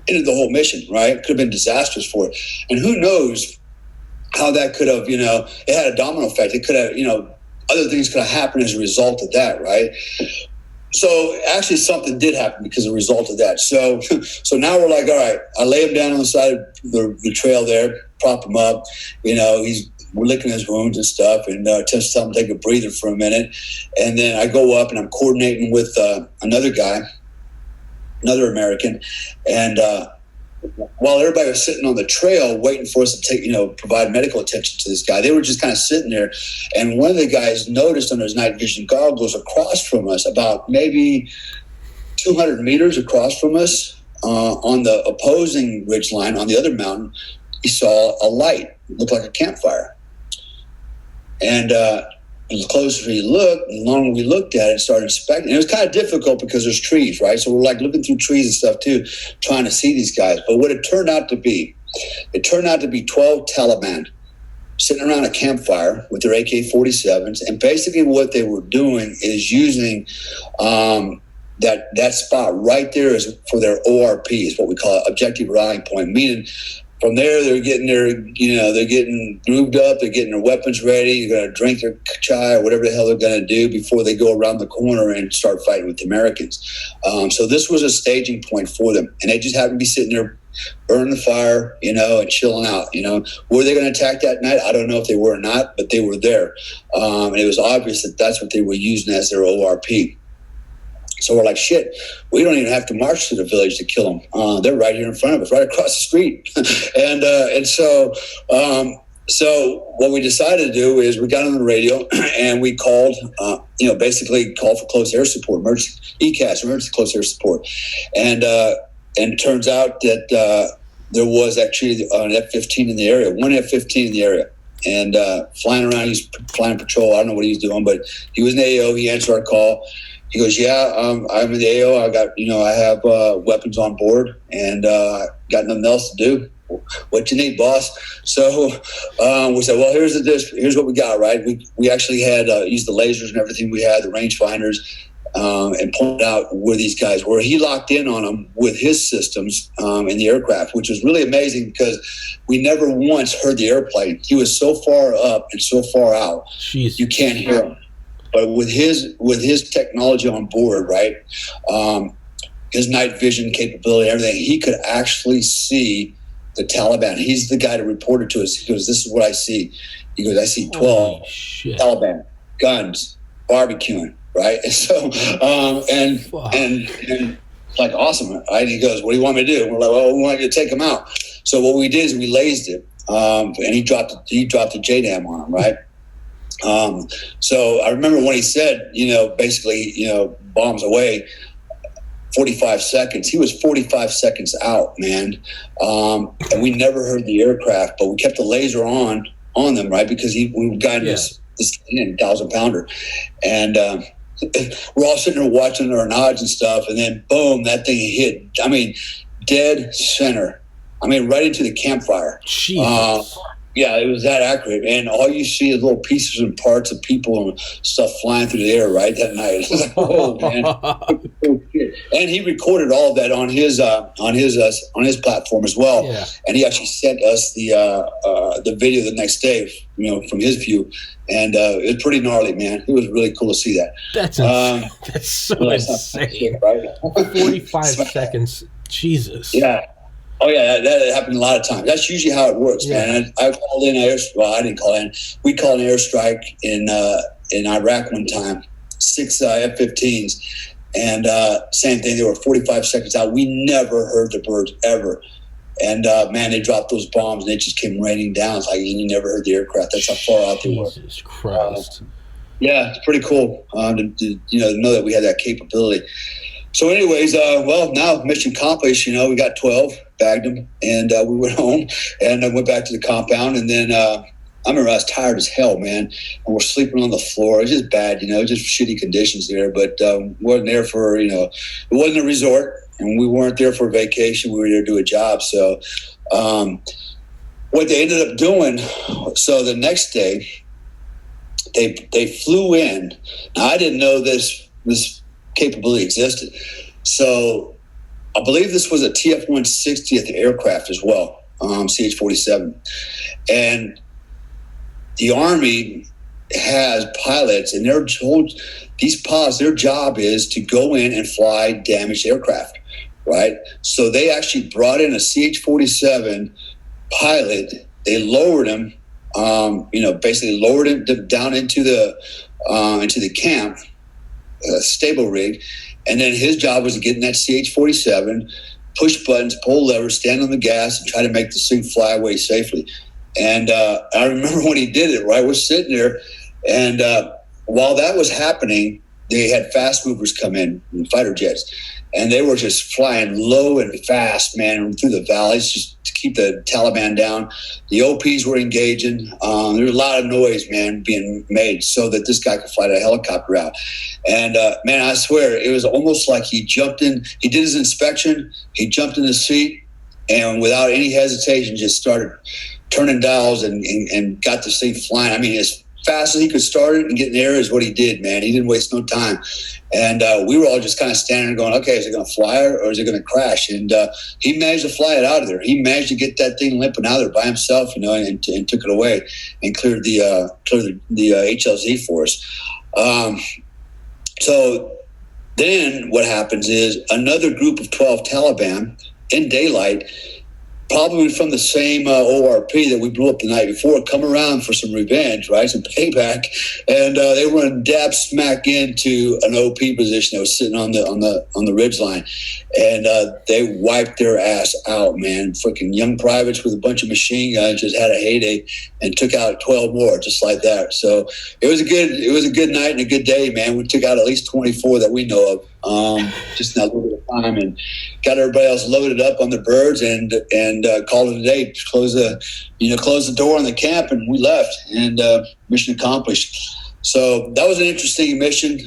ended the whole mission, right? Could have been disastrous for it. And who knows how that could have, it had a domino effect. It could have, other things could have happened as a result of that, right? So actually something did happen because of a result of that. So now we're like, all right, I lay him down on the side of the trail there, prop him up, we're licking his wounds and stuff, and just tell him to take a breather for a minute. And then I go up and I'm coordinating with another guy, another American, and while everybody was sitting on the trail waiting for us to provide medical attention to this guy, they were just kind of sitting there. And one of the guys noticed under his night vision goggles across from us, about maybe 200 meters across from us, on the opposing ridgeline on the other mountain, he saw a light. It looked like a campfire. And the closer he looked, the longer we looked at it and started inspecting. And it was kind of difficult because there's trees, right? So we're like looking through trees and stuff too, trying to see these guys. But what it turned out to be 12 Taliban sitting around a campfire with their AK-47s. And basically what they were doing is using that spot right there is for their ORP, is what we call objective rallying point, meaning from there, they're getting they're getting grooved up. They're getting their weapons ready. They're going to drink their chai or whatever the hell they're going to do before they go around the corner and start fighting with the Americans. So this was a staging point for them. And they just happened to be sitting there, burning the fire, and chilling out. Were they going to attack that night? I don't know if they were or not, but they were there. And it was obvious that that's what they were using as their ORP. So we're like, shit, we don't even have to march to the village to kill them. They're right here in front of us, right across the street. And so So what we decided to do is we got on the radio and we called, basically called for close air support, emergency ECAS, emergency close air support, and it turns out that there was actually an F-15 in the area, one F-15 in the area, and flying around. He's flying patrol. I don't know what he's doing, but he was in the AO. He answered our call. He goes, "Yeah, I'm in the AO. I have weapons on board, and got nothing else to do. What you need, boss?" So we said, "Well, here's what we got." Right? We actually had used the lasers and everything we had, the rangefinders, and pointed out where these guys were. He locked in on them with his systems in the aircraft, which was really amazing because we never once heard the airplane. He was so far up and so far out, Jeez. You can't hear him. But with his technology on board, right, his night vision capability, everything, he could actually see the Taliban. He's the guy that reported to us. He goes, "This is what I see." He goes, "I see 12 Taliban guns barbecuing." Right. And so, and like, awesome. Right. He goes, "What do you want me to do?" We're like, "Well, we want you to take him out." So what we did is we lased it, and he dropped the JDAM on him. Right. So I remember when he said, basically, bombs away, 45 seconds. He was 45 seconds out, man. And we never heard the aircraft, but we kept the laser on them, right? Because we were guiding this 1,000-pounder. And we're all sitting there watching our nods and stuff. And then, boom, that thing hit. I mean, dead center. I mean, right into the campfire. Jesus. Yeah, it was that accurate, and all you see is little pieces and parts of people and stuff flying through the air right that night. It was like, oh man! And he recorded all of that on his platform as well. Yeah. And he actually sent us the video the next day, from his view, and it was pretty gnarly, man. It was really cool to see that. That's insane. That's so insane, right? 45 seconds, Jesus. Yeah. Oh yeah, that happened a lot of times. That's usually how it works, man. I called in I didn't call in. We called an airstrike in Iraq one time, 6 F-15s, and same thing. They were 45 seconds out. We never heard the birds ever, and man, they dropped those bombs and they just came raining down. It's like you never heard the aircraft. That's how far out they were. Jesus Christ. Yeah, it's pretty cool to know that we had that capability. So anyways, now mission accomplished. We got 12, bagged them, and we went home and I went back to the compound. And then I remember I was tired as hell, man. And we're sleeping on the floor. It was just bad, just shitty conditions there. But wasn't there for, it wasn't a resort, and we weren't there for a vacation. We were there to do a job. So what they ended up doing, so the next day, they flew in. Now, I didn't know this capability existed. So I believe this was a TF-160th aircraft as well, CH-47. And the Army has pilots, and they're told these pilots, their job is to go in and fly damaged aircraft, right? So they actually brought in a CH-47 pilot. They lowered him, basically lowered him down into the camp, stable rig, and then his job was to get in that CH-47, push buttons, pull levers, stand on the gas, and try to make the thing fly away safely. And I remember when he did it, right? We're sitting there, and while that was happening, they had fast movers come in, fighter jets, and they were just flying low and fast, man, through the valleys just to keep the Taliban down. The OPs were engaging. There was a lot of noise, man, being made so that this guy could fly that helicopter out. And, man, I swear, it was almost like he jumped in. He did his inspection. He jumped in the seat and without any hesitation just started turning dials and got this thing flying. I mean, as fast as he could start it and get in the air is what he did, man. He didn't waste no time. And we were all just kind of standing there going, okay, is it going to fly or is it going to crash? And he managed to fly it out of there. He managed to get that thing limping out of there by himself, and took it away and cleared the HLZ for us. So then what happens is another group of 12 Taliban in daylight probably from the same ORP that we blew up the night before, come around for some revenge, right? Some payback. And they run dab smack into an OP position that was sitting on the ridge line. And they wiped their ass out, man. Freaking young privates with a bunch of machine guns just had a heyday and took out 12 more, just like that. So it was a good night and a good day, man. We took out at least 24 that we know of. Just in a little bit of time, and got everybody else loaded up on the birds and called it a day. Close the door on the camp, and we left. And mission accomplished. So that was an interesting mission.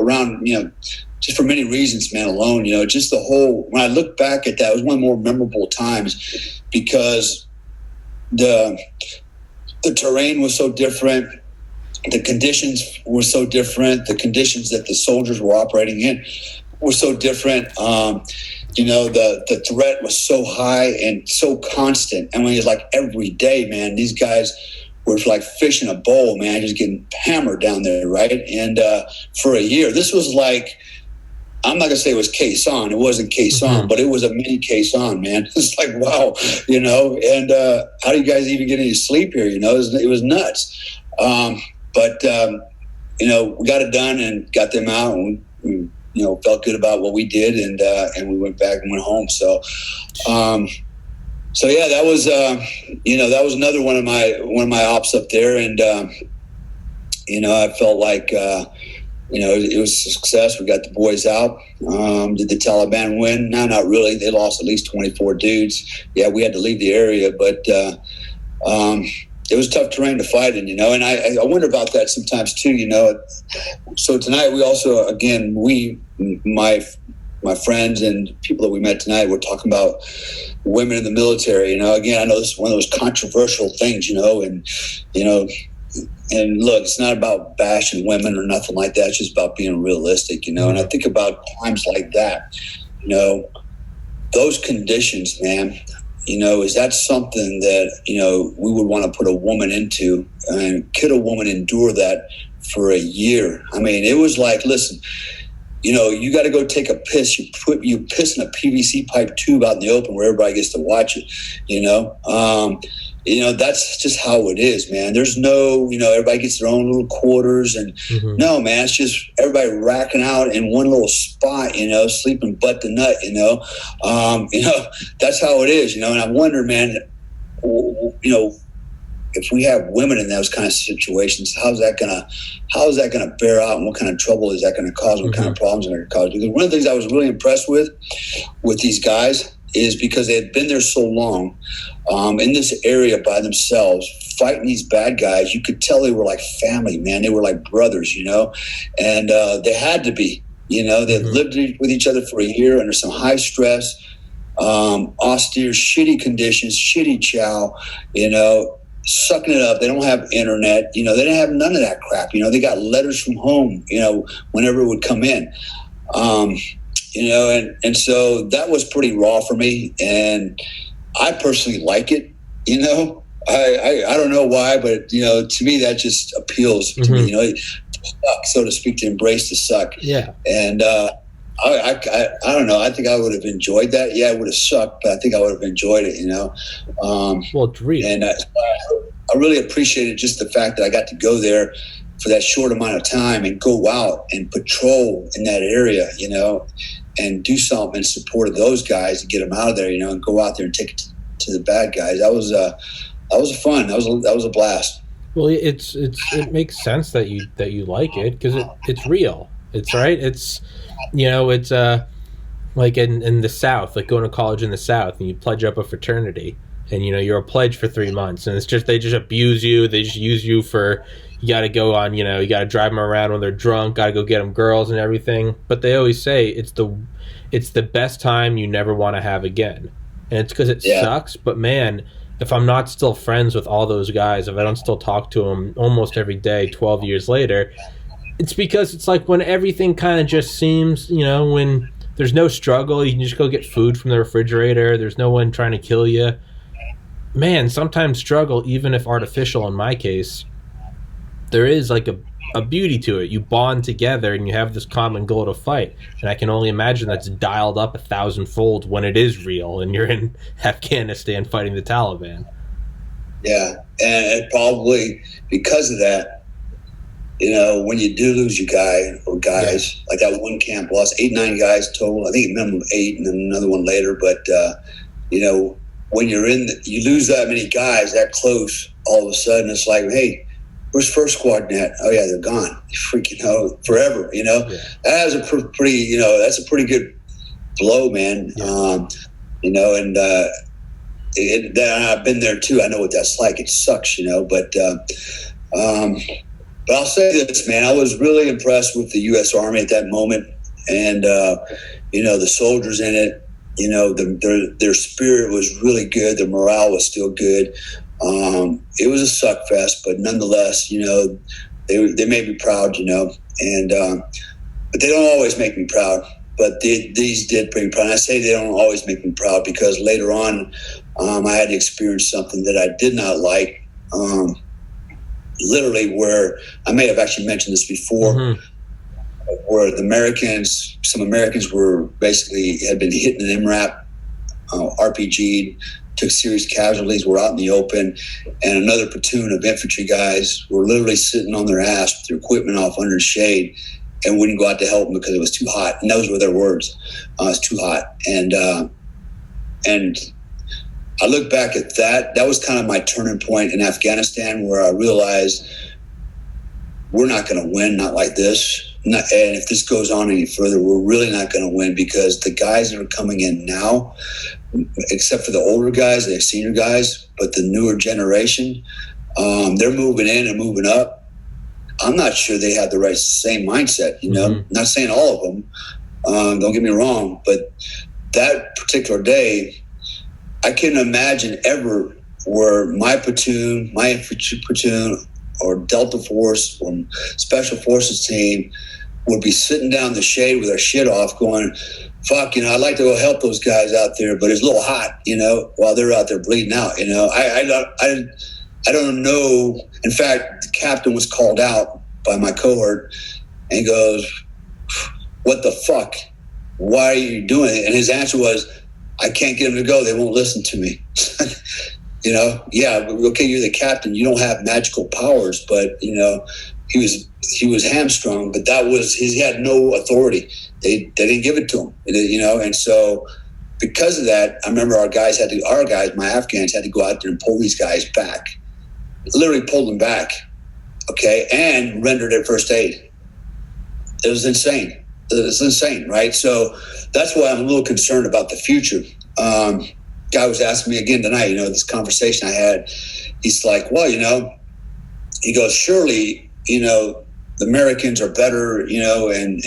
Around just for many reasons, man. Alone, just the whole. When I look back at that, it was one of the more memorable times because the terrain was so different. The conditions were so different. The conditions that the soldiers were operating in were so different. The threat was so high and so constant. And when it was like every day, man, these guys were like fish in a bowl, man, just getting hammered down there, right? And for a year, this was like, I'm not gonna say it was Quezon. It wasn't Quezon, but it was a mini Quezon, man. It's like, wow, And how do you guys even get any sleep here? It was nuts. But we got it done and got them out, and we felt good about what we did, and we went back and went home. So yeah, that was that was another one of my ops up there, and I felt like it was a success. We got the boys out. Did the Taliban win? No, not really. They lost at least 24 dudes. Yeah, we had to leave the area, but it was tough terrain to fight in, and I wonder about that sometimes too, So tonight we also, again, my friends and people that we met tonight, we're talking about women in the military. Again, I know this is one of those controversial things, and look, it's not about bashing women or nothing like that. It's just about being realistic, and I think about times like that, those conditions, man. Is that something that, we would want to put a woman into, and could a woman endure that for a year? I mean, it was like, listen, you got to go take a piss. You piss in a PVC pipe tube out in the open where everybody gets to watch it, that's just how it is, man. There's no, everybody gets their own little quarters, and no, man, it's just everybody racking out in one little spot, sleeping butt to nut, that's how it is, and I wonder, man, if we have women in those kind of situations, how's that gonna bear out, and what kind of trouble is that going to cause? What kind of problems are going to cause? Because one of the things I was really impressed with these guys is because they had been there so long in this area by themselves, fighting these bad guys. You could tell they were like family, man. They were like brothers, and they had to be. They lived with each other for a year under some high stress, austere, shitty conditions, shitty chow, sucking it up. They don't have internet, they didn't have none of that crap. They got letters from home, whenever it would come in. And so that was pretty raw for me, and I personally like it. I don't know why, but to me that just appeals to me. Suck, so to speak, to embrace the suck. Yeah. And I don't know. I think I would have enjoyed that. Yeah, it would have sucked, but I think I would have enjoyed it. Well, it's real. And I really appreciated just the fact that I got to go there for that short amount of time and go out and patrol in that area, and do something in support of those guys and get them out of there, and go out there and take it to the bad guys. That was fun. That was a blast. Well, it makes sense that you like it because it's real. It's right. It's it's like in the South, like going to college in the South, and you pledge up a fraternity, and you're a pledge for 3 months, and it's just they just abuse you. They just use you for. You got to go on, you got to drive them around when they're drunk, got to go get them girls and everything. But they always say it's the best time you never want to have again. And it's because it sucks. But man, if I'm not still friends with all those guys, if I don't still talk to them almost every day, 12 years later, it's because it's like when everything kind of just seems, when there's no struggle, you can just go get food from the refrigerator. There's no one trying to kill you. Man, sometimes struggle, even if artificial in my case, there is like a a beauty to it. You bond together and you have this common goal to fight. And I can only imagine that's dialed up 1,000-fold when it is real and you're in Afghanistan fighting the Taliban. Yeah, and probably because of that, you know, when you do lose your guy or guys, like that one camp lost 8-9 guys total. I think minimum 8 and then another one later. But, you know, when you lose that many guys that close, all of a sudden it's like, hey, where's first squad net? Oh, yeah, they're gone. Freaking hell, forever, you know? Yeah. That is a pretty, you know, that's a pretty good blow, man. Yeah. You know, and I've been there too. I know what that's like. It sucks, you know, but I'll say this, man. I was really impressed with the U.S. Army at that moment, and you know, the soldiers in it. You know, their spirit was really good. Their morale was still good. It was a suck fest, but nonetheless, you know, they made me proud. You know, and but they don't always make me proud. But these did bring me proud. And I say they don't always make me proud because later on, I had to experience something that I did not like. Literally, where I may have actually mentioned this before, where some Americans were basically had been hit in an MRAP, RPG'd, took serious casualties, were out in the open, and another platoon of infantry guys were literally sitting on their ass with their equipment off under shade and wouldn't go out to help them because it was too hot. And those were their words. It's too hot. And I look back at that. That was kind of my turning point in Afghanistan, where I realized we're not going to win, not like this. And if this goes on any further, we're really not going to win because the guys that are coming in now, except for the older guys, the senior guys, but the newer generation, they're moving in and moving up. I'm not sure they have the same mindset, you know. Not saying all of them, don't get me wrong, but that particular day, I couldn't imagine ever where my platoon, my infantry platoon, or Delta Force or Special Forces team would be sitting down in the shade with our shit off going, fuck, you know, I'd like to go help those guys out there, but it's a little hot, you know, while they're out there bleeding out, you know. I don't know. In fact, the captain was called out by my cohort and he goes, what the fuck? Why are you doing it? And his answer was, I can't get them to go. They won't listen to me. You know, yeah, okay, you're the captain. You don't have magical powers, but, you know, he was hamstrung, but he had no authority. They didn't give it to him, you know, and so because of that, I remember my Afghans had to go out there and pull these guys back. Literally pulled them back, okay, and rendered their first aid. It was insane. It's insane, right? So that's why I'm a little concerned about the future. Guy was asking me again tonight, you know, this conversation I had. He's like, well, you know, he goes, surely, you know, the Americans are better, you know, and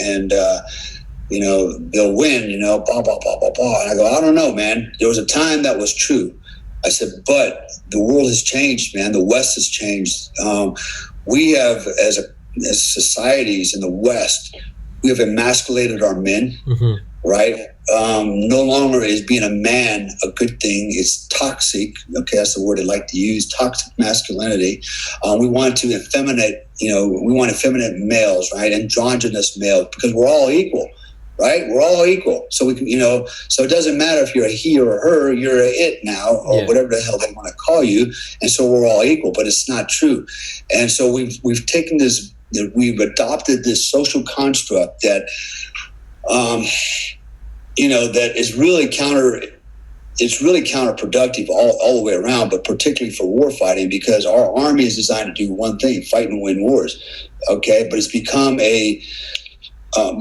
you know, they'll win, you know, blah, blah, blah, blah, blah. And I go, I don't know, man. There was a time that was true. I said, but the world has changed, man. The West has changed. We have, as societies in the West, we have emasculated our men, right? No longer is being a man a good thing. It's toxic. Okay, that's the word I like to use, toxic masculinity. We want to effeminate, you know, we want effeminate males, right? Androgynous males, because we're all equal, right? We're all equal. So we can, you know, so it doesn't matter if you're a he or a her, you're a it now, or whatever the hell they want to call you. And so we're all equal, but it's not true. And so we've taken this, we've adopted this social construct that, you know, that is really counterproductive all the way around, but particularly for war fighting, because our army is designed to do one thing, fight and win wars. Okay. But it's become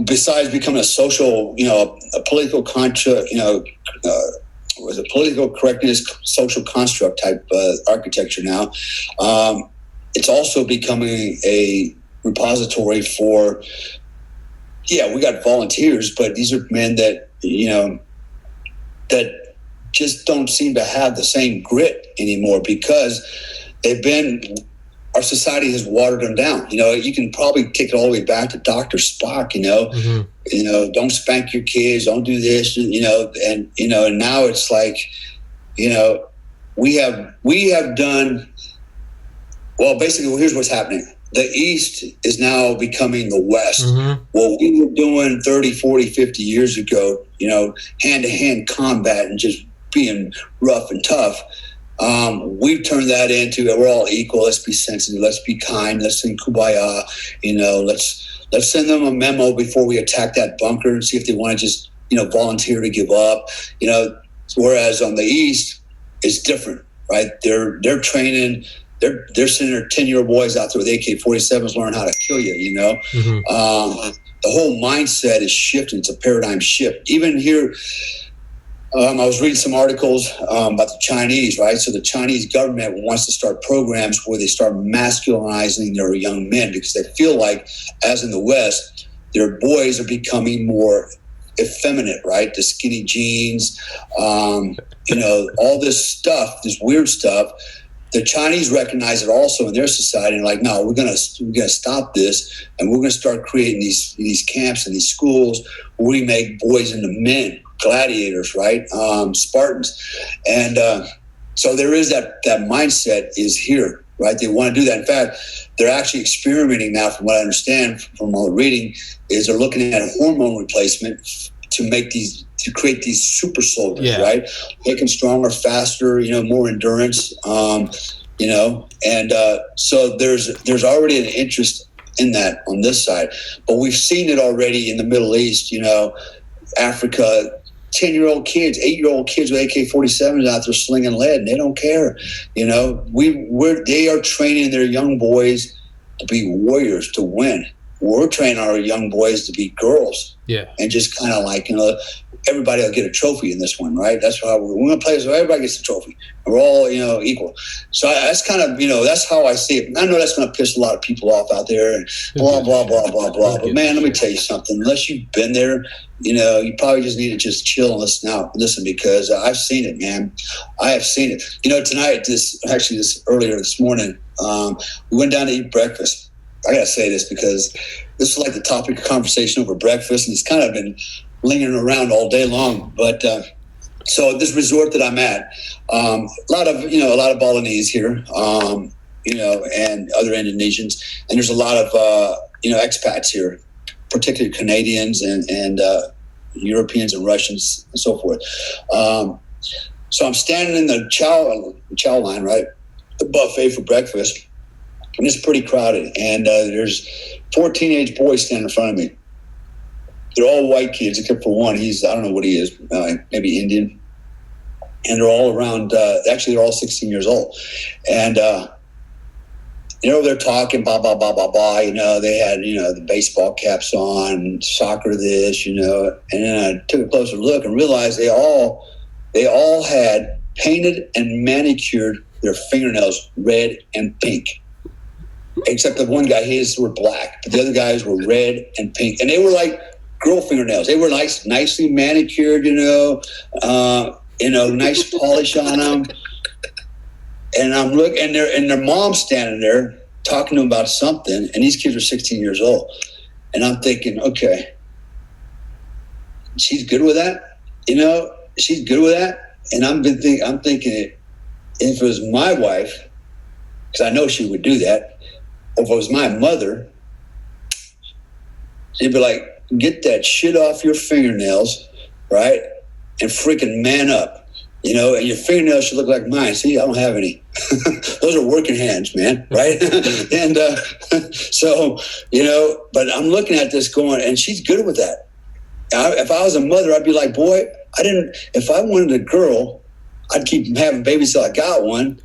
besides becoming a social, you know, a political construct, you know, was a political correctness, social construct type architecture now. It's also becoming a repository for, we got volunteers, but these are men that, you know, that just don't seem to have the same grit anymore because our society has watered them down. You know, you can probably take it all the way back to Dr. Spock, you know, you know, don't spank your kids, don't do this, you know, and now it's like, you know, we have done, well, basically, here's what's happening. the East is now becoming the West. Mm-hmm. What we were doing 30, 40, 50 years ago, hand-to-hand combat and just being rough and tough, we've turned that into, we're all equal, let's be sensitive, let's be kind, let's sing kumbaya, let's send them a memo before we attack that bunker and see if they want to just, volunteer to give up. Whereas on the East, it's different, right? They're training. They're sending their 10-year-old boys out there with AK-47s learn how to kill you, Mm-hmm. The whole mindset is shifting. It's a paradigm shift. Even here, I was reading some articles about the Chinese, right? So the Chinese government wants to start programs where they start masculinizing their young men because they feel like, as in the West, their boys are becoming more effeminate, right? The skinny jeans, all this stuff, this weird stuff. The Chinese recognize it also in their society and like, no, we're gonna stop this, and we're gonna start creating these camps and these schools where we make boys into men, gladiators, right? Spartans, and so there is that mindset is here, right? They want to do that. In fact, they're actually experimenting now, from what I understand from all the reading, is they're looking at a hormone replacement to create these super soldiers, right? Make them stronger, faster, more endurance, and so there's already an interest in that on this side. But we've seen it already in the Middle East, Africa, 10-year-old kids, 8-year-old kids with AK-47s out there slinging lead, and they don't care. They are training their young boys to be warriors, to win. We're training our young boys to be girls. Yeah. And just kind of like, everybody will get a trophy in this one, right? That's how we're going to play, so everybody gets a trophy. And we're all, equal. So that's kind of, that's how I see it. I know that's going to piss a lot of people off out there and blah, blah, blah, blah, blah. But man, let me tell you something. Unless you've been there, you probably just need to just chill and listen, because I've seen it, man. I have seen it. Tonight, this earlier this morning, we went down to eat breakfast. I got to say this because this is like the topic of conversation over breakfast, and it's kind of been lingering around all day long. But so this resort that I'm at, a lot of Balinese here, and other Indonesians, and there's a lot of expats here, particularly Canadians and Europeans and Russians and so forth. So I'm standing in the chow line, right, the buffet for breakfast. And it's pretty crowded, and there's 4 teenage boys standing in front of me. They're all white kids except for one. I don't know what he is, maybe Indian. And they're all around, actually they're all 16 years old. And they're talking, blah, blah, blah, blah, blah. They had, the baseball caps on, soccer this, and then I took a closer look and realized they all had painted and manicured their fingernails red and pink. Except the one guy, his were black, but the other guys were red and pink, and they were like girl fingernails. They were nicely manicured, nice polish on them. And I'm looking, and their mom's standing there talking to them about something, and these kids are 16 years old, and I'm thinking, okay, she's good with that, she's good with that, and I'm thinking, if it was my wife, because I know she would do that. If it was my mother, she'd be like, get that shit off your fingernails, right? And freaking man up, and your fingernails should look like mine. See, I don't have any. Those are working hands, man, right? And so, but I'm looking at this going, and she's good with that. If I was a mother, I'd be like, boy, if I wanted a girl, I'd keep having babies till I got one.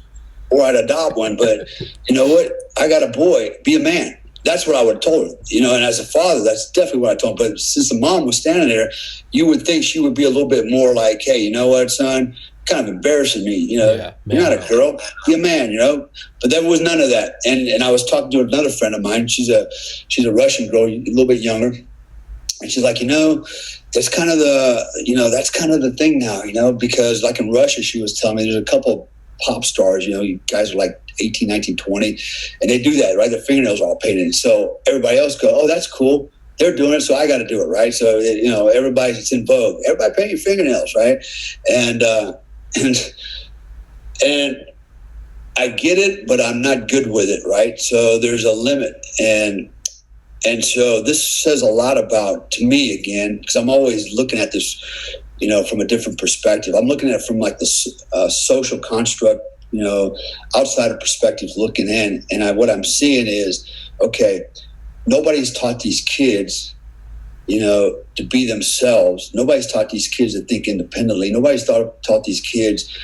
Or I'd adopt one, but you know what? I got a boy. Be a man. That's what I would have told her. And as a father, that's definitely what I told her. But since the mom was standing there, you would think she would be a little bit more like, hey, you know what, son? Kind of embarrassing me. You're not a girl. Be a man. But there was none of that. And I was talking to another friend of mine. She's a Russian girl, a little bit younger, and she's like, that's kind of the thing now. Because like in Russia, she was telling me there's a couple pop stars, you guys are like 18, 19, 20, and they do that, right? Their fingernails are all painted. So everybody else go, oh, that's cool. They're doing it, so I got to do it, right? So, it's in vogue. Everybody paint your fingernails, right? And I get it, but I'm not good with it, right? So there's a limit, and so this says a lot about, to me, again, because I'm always looking at this, from a different perspective. I'm looking at it from like the social construct, outsider perspectives looking in, and what I'm seeing is, okay, nobody's taught these kids, to be themselves. Nobody's taught these kids to think independently. Nobody's taught these kids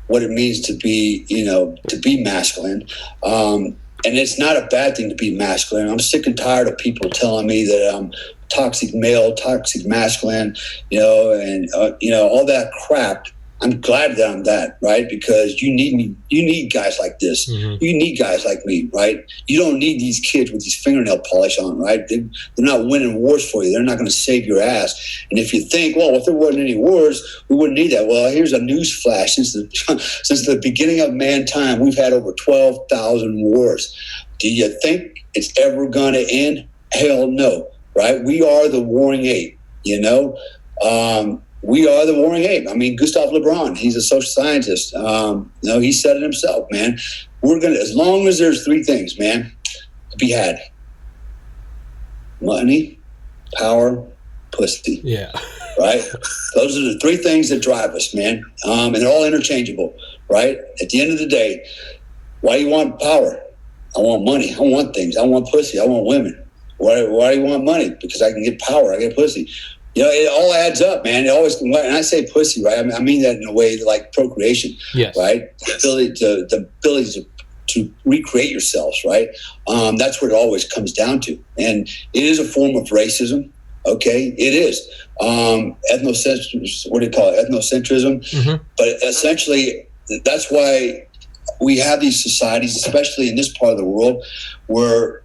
what it means to be, to be masculine. And it's not a bad thing to be masculine. I'm sick and tired of people telling me that I'm toxic male, toxic masculine, and all that crap. I'm glad that I'm that, right? Because you need me. You need guys like this. Mm-hmm. You need guys like me, right? You don't need these kids with these fingernail polish on, right? They're not winning wars for you. They're not going to save your ass. And if you think, well, if there wasn't any wars, we wouldn't need that. Well, here's a news flash. Since the beginning of mankind, we've had over 12,000 wars. Do you think it's ever going to end? Hell no, right? We are the warring ape, we are the warring ape. I mean, Gustav Le Bon, he's a social scientist. He said it himself, man. We're going to, as long as there's three things, man, to be had: money, power, pussy. Yeah. Right? Those are the three things that drive us, man. And they're all interchangeable, right? At the end of the day, why do you want power? I want money. I want things. I want pussy. I want women. Why do you want money? Because I can get power. I get pussy. It all adds up, man. It always, and I say pussy, right? I mean that in a way like procreation, yes. Right? The ability to recreate yourselves, right? That's what it always comes down to. And it is a form of racism, okay? It is. Ethnocentrism, what do you call it? Ethnocentrism. Mm-hmm. But essentially, that's why we have these societies, especially in this part of the world, where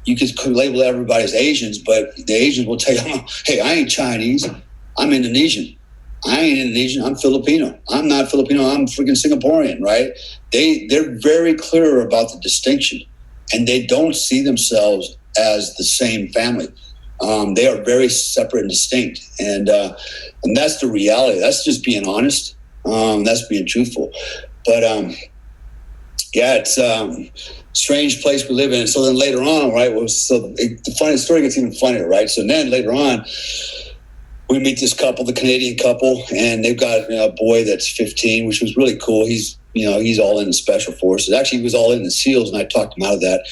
you could label everybody as Asians, but the Asians will tell you, hey, I ain't Chinese. I'm Indonesian. I ain't Indonesian. I'm Filipino. I'm not Filipino. I'm freaking Singaporean, right? They're very clear about the distinction, and they don't see themselves as the same family. They are very separate and distinct, and that's the reality. That's just being honest. That's being truthful. But it's strange place we live in. So then later on, right, the funny story gets even funnier, right? So then later on, we meet this couple, the Canadian couple, and they've got a boy that's 15, which was really cool. He's all in the Special Forces. Actually, he was all in the SEALs, and I talked him out of that.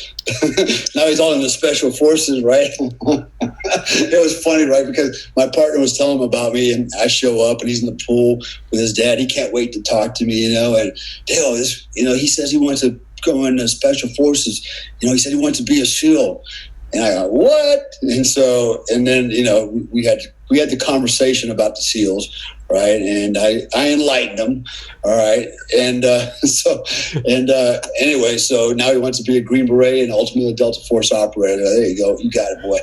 Now he's all in the Special Forces, right? It was funny, right? Because my partner was telling him about me, and I show up, and he's in the pool with his dad. He can't wait to talk to me, and Dale, he says he wants to go into Special Forces. He said he wants to be a SEAL. And I go, what? And then we had the conversation about the SEALs, right? And I enlightened him, all right? And anyway, so now he wants to be a Green Beret and ultimately a Delta Force operator. There you go. You got it, boy.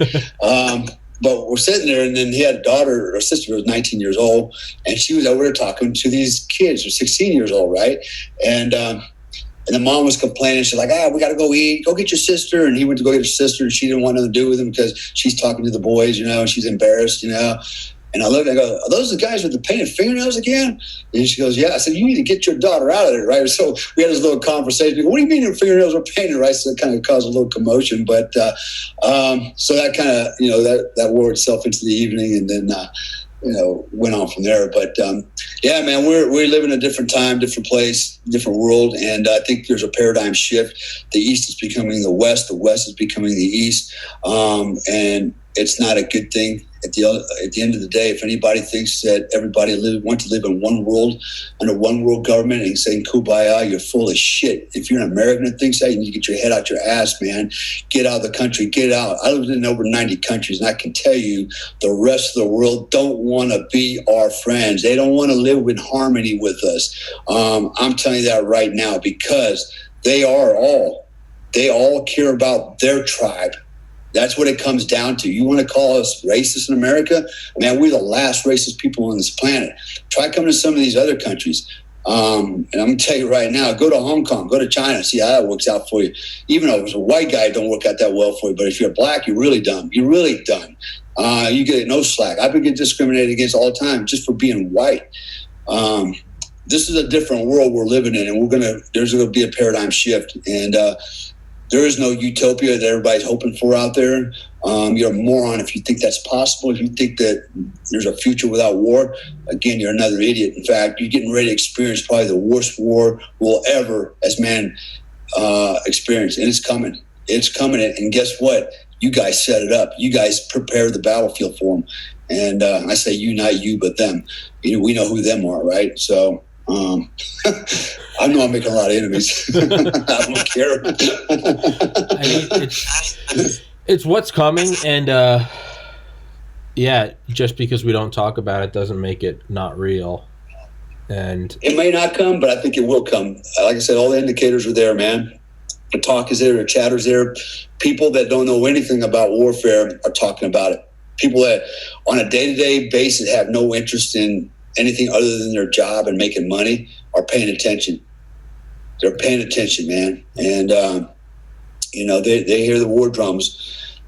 But we're sitting there, and then he had a daughter or sister who was 19 years old, and she was over there talking to these kids who are 16 years old, right? And the mom was complaining. She's like, we got to go eat. Go get your sister. And he went to go get his sister, and she didn't want nothing to do with him because she's talking to the boys, and she's embarrassed, And I looked, I go, are those the guys with the painted fingernails again? And she goes, yeah. I said, you need to get your daughter out of there, right? So we had this little conversation. What do you mean your fingernails are painted, right? So it kind of caused a little commotion. But so that kind of, that wore itself into the evening, and then went on from there. But man, we live in a different time, different place, different world, and I think there's a paradigm shift. The East is becoming the West is becoming the East, and it's not a good thing. At the end of the day, if anybody thinks that everybody want to live in one world under one world government and saying kumbaya, you're full of shit. If you're an American that thinks that, you need to get your head out your ass, man. Get out of the country. Get out. I lived in over 90 countries, and I can tell you the rest of the world don't want to be our friends. They don't want to live in harmony with us. I'm telling you that right now, because they all care about their tribe. That's what it comes down to. You want to call us racist in America? Man, we're the last racist people on this planet. Try coming to some of these other countries. And I'm going to tell you right now, go to Hong Kong, go to China, see how that works out for you. Even though it's a white guy, it don't work out that well for you. But if you're black, you're really dumb. You're really done. You get no slack. I've been getting discriminated against all the time just for being white. this is a different world we're living in, and there's going to be a paradigm shift. And there is no utopia that everybody's hoping for out there. You're a moron if you think that's possible. If you think that there's a future without war, again, you're another idiot. In fact, you're getting ready to experience probably the worst war we'll ever, as man, experience. And it's coming. It's coming. And guess what? You guys set it up. You guys prepare the battlefield for them. And I say you, not you, but them. We know who them are, right? So I know I'm making a lot of enemies. I don't care. I mean, it's what's coming, and just because we don't talk about it doesn't make it not real. And it may not come, but I think it will come. Like I said, all the indicators are there, man. The talk is there, the chatter's there. People that don't know anything about warfare are talking about it. People that on a day-to-day basis have no interest in anything other than their job and making money are paying attention. They're paying attention, man. And, they hear the war drums.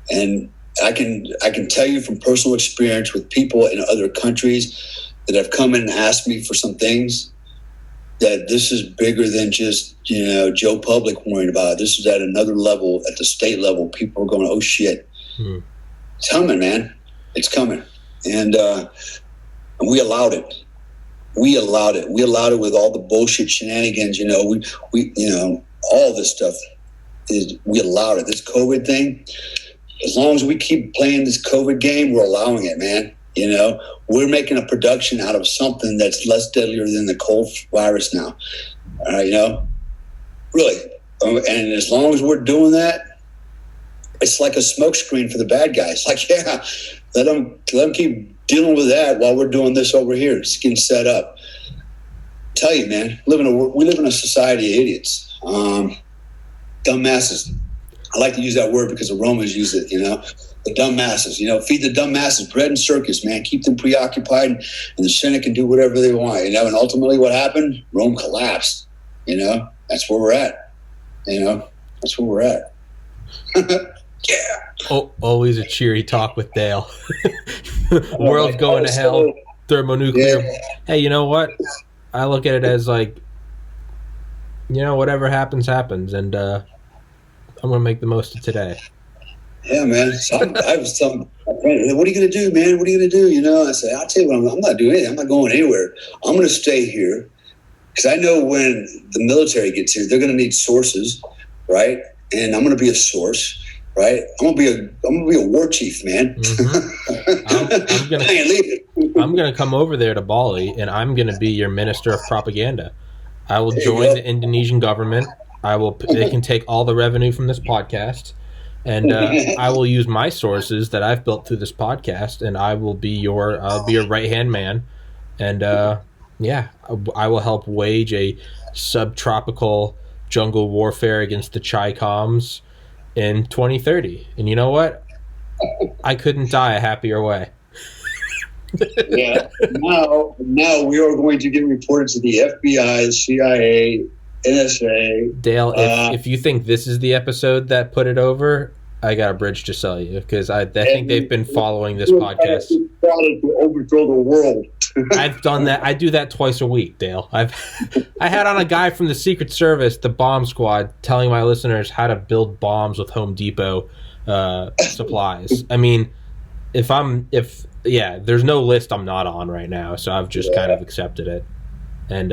And I can tell you from personal experience with people in other countries that have come in and asked me for some things, that this is bigger than just, Joe Public worrying about it. This is at another level, at the state level. People are going, oh, shit. It's coming, man. It's coming. And we allowed it. We allowed it. We allowed it with all the bullshit shenanigans, we all this stuff we allowed it. This COVID thing, as long as we keep playing this COVID game, we're allowing it, man. We're making a production out of something that's less deadlier than the cold virus now. Really. And as long as we're doing that, it's like a smokescreen for the bad guys. Like, yeah, let them keep dealing with that while we're doing this over here. It's getting set up. Tell you, man, we live in a society of idiots, dumb masses. I like to use that word because the Romans use it. The dumb masses. Feed the dumb masses bread and circus, man. Keep them preoccupied, and the Senate can do whatever they want. And ultimately, what happened? Rome collapsed. That's where we're at. That's where we're at. Yeah. Oh, always a cheery talk with Dale. World's going to hell. Thermonuclear. Yeah. Hey, you know what? I look at it as like, whatever happens, happens, and I'm gonna make the most of today. Yeah, man. So I was telling my friend, "What are you gonna do, man? What are you gonna do?" I said, "I'll tell you what. I'm not doing anything. I'm not going anywhere. I'm gonna stay here because I know when the military gets here, they're gonna need sources, right? And I'm gonna be a source." Right, I'm gonna be a war chief, man. Mm-hmm. I'm gonna come over there to Bali, and I'm gonna be your minister of propaganda. I will join the Indonesian government. They can take all the revenue from this podcast, and I will use my sources that I've built through this podcast, and I'll be your right hand man, and I will help wage a subtropical jungle warfare against the Chi Coms in 2030. And you know what? I couldn't die a happier way. Yeah. Now we are going to get reported to the FBI, CIA, NSA. Dale, if you think this is the episode that put it over, I got a bridge to sell you, because I think they've been following this podcast. To overthrow the world. I've done that. I do that twice a week, Dale. I had on a guy from the Secret Service, the bomb squad, telling my listeners how to build bombs with Home Depot supplies. I mean, there's no list I'm not on right now, so I've just kind of accepted it. And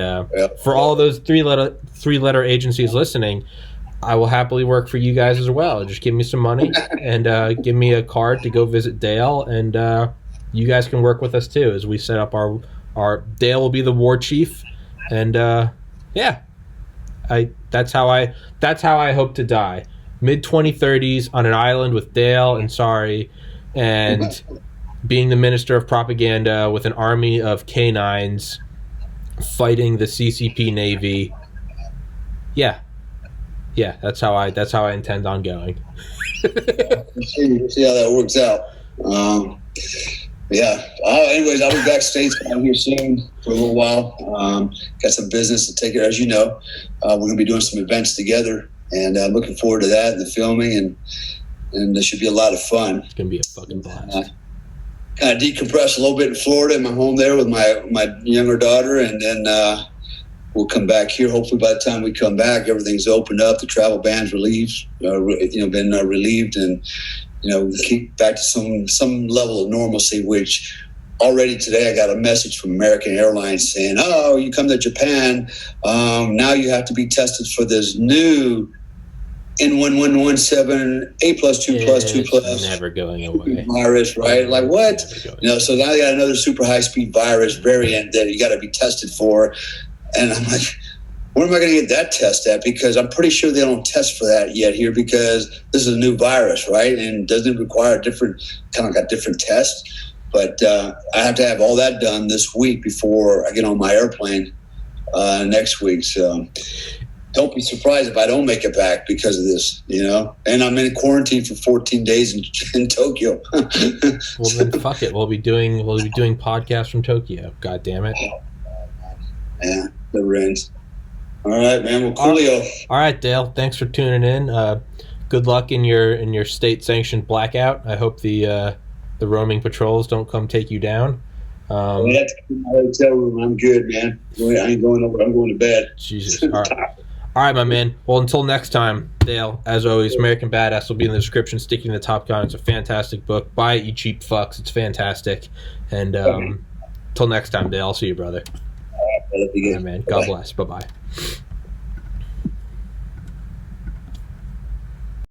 for all those three-letter agencies listening, I will happily work for you guys as well. Just give me some money and give me a card to go visit Dale, and you guys can work with us too as we set up our Dale will be the war chief, and that's how I hope to die. Mid-2030s on an island with Dale and Sari, and being the minister of propaganda with an army of canines fighting the CCP Navy. Yeah, that's how I intend on going. We'll see how that works out. Anyways, I'll be backstage down here soon for a little while. Got some business to take care of. As you know, we're going to be doing some events together, and looking forward to that and the filming, and it should be a lot of fun. It's going to be a fucking blast. Kind of decompress a little bit in Florida, in my home there with my younger daughter, and then we'll come back here. Hopefully, by the time we come back, everything's opened up. The travel ban's relieved, been relieved, and keep back to some level of normalcy. Which already today, I got a message from American Airlines saying, "Oh, you come to Japan, now you have to be tested for this new N1117 A+2+2+. Never going away. Virus, right? Like what? So now they got another super high speed virus variant that you got to be tested for, and I'm like, where am I going to get that test at? Because I'm pretty sure they don't test for that yet here because this is a new virus, right? And doesn't require a different test. But I have to have all that done this week before I get on my airplane next week. So don't be surprised if I don't make it back because of this, And I'm in quarantine for 14 days in Tokyo. Well, then fuck it. We'll be doing podcasts from Tokyo. God damn it. Yeah, never ends. All right, man. Well, coolio. All right, Dale. Thanks for tuning in. Good luck in your state-sanctioned blackout. I hope the roaming patrols don't come take you down. That's my hotel room. I'm good, man. I ain't going over. I'm going to bed. Jesus. All right, my man. Well, until next time, Dale, as always, American Badass will be in the description. Sticking to the Top Gun. It's a fantastic book. Buy it, you cheap fucks. It's fantastic. And until next time, Dale, I'll see you, brother. All right, man. God bless. Bye-bye.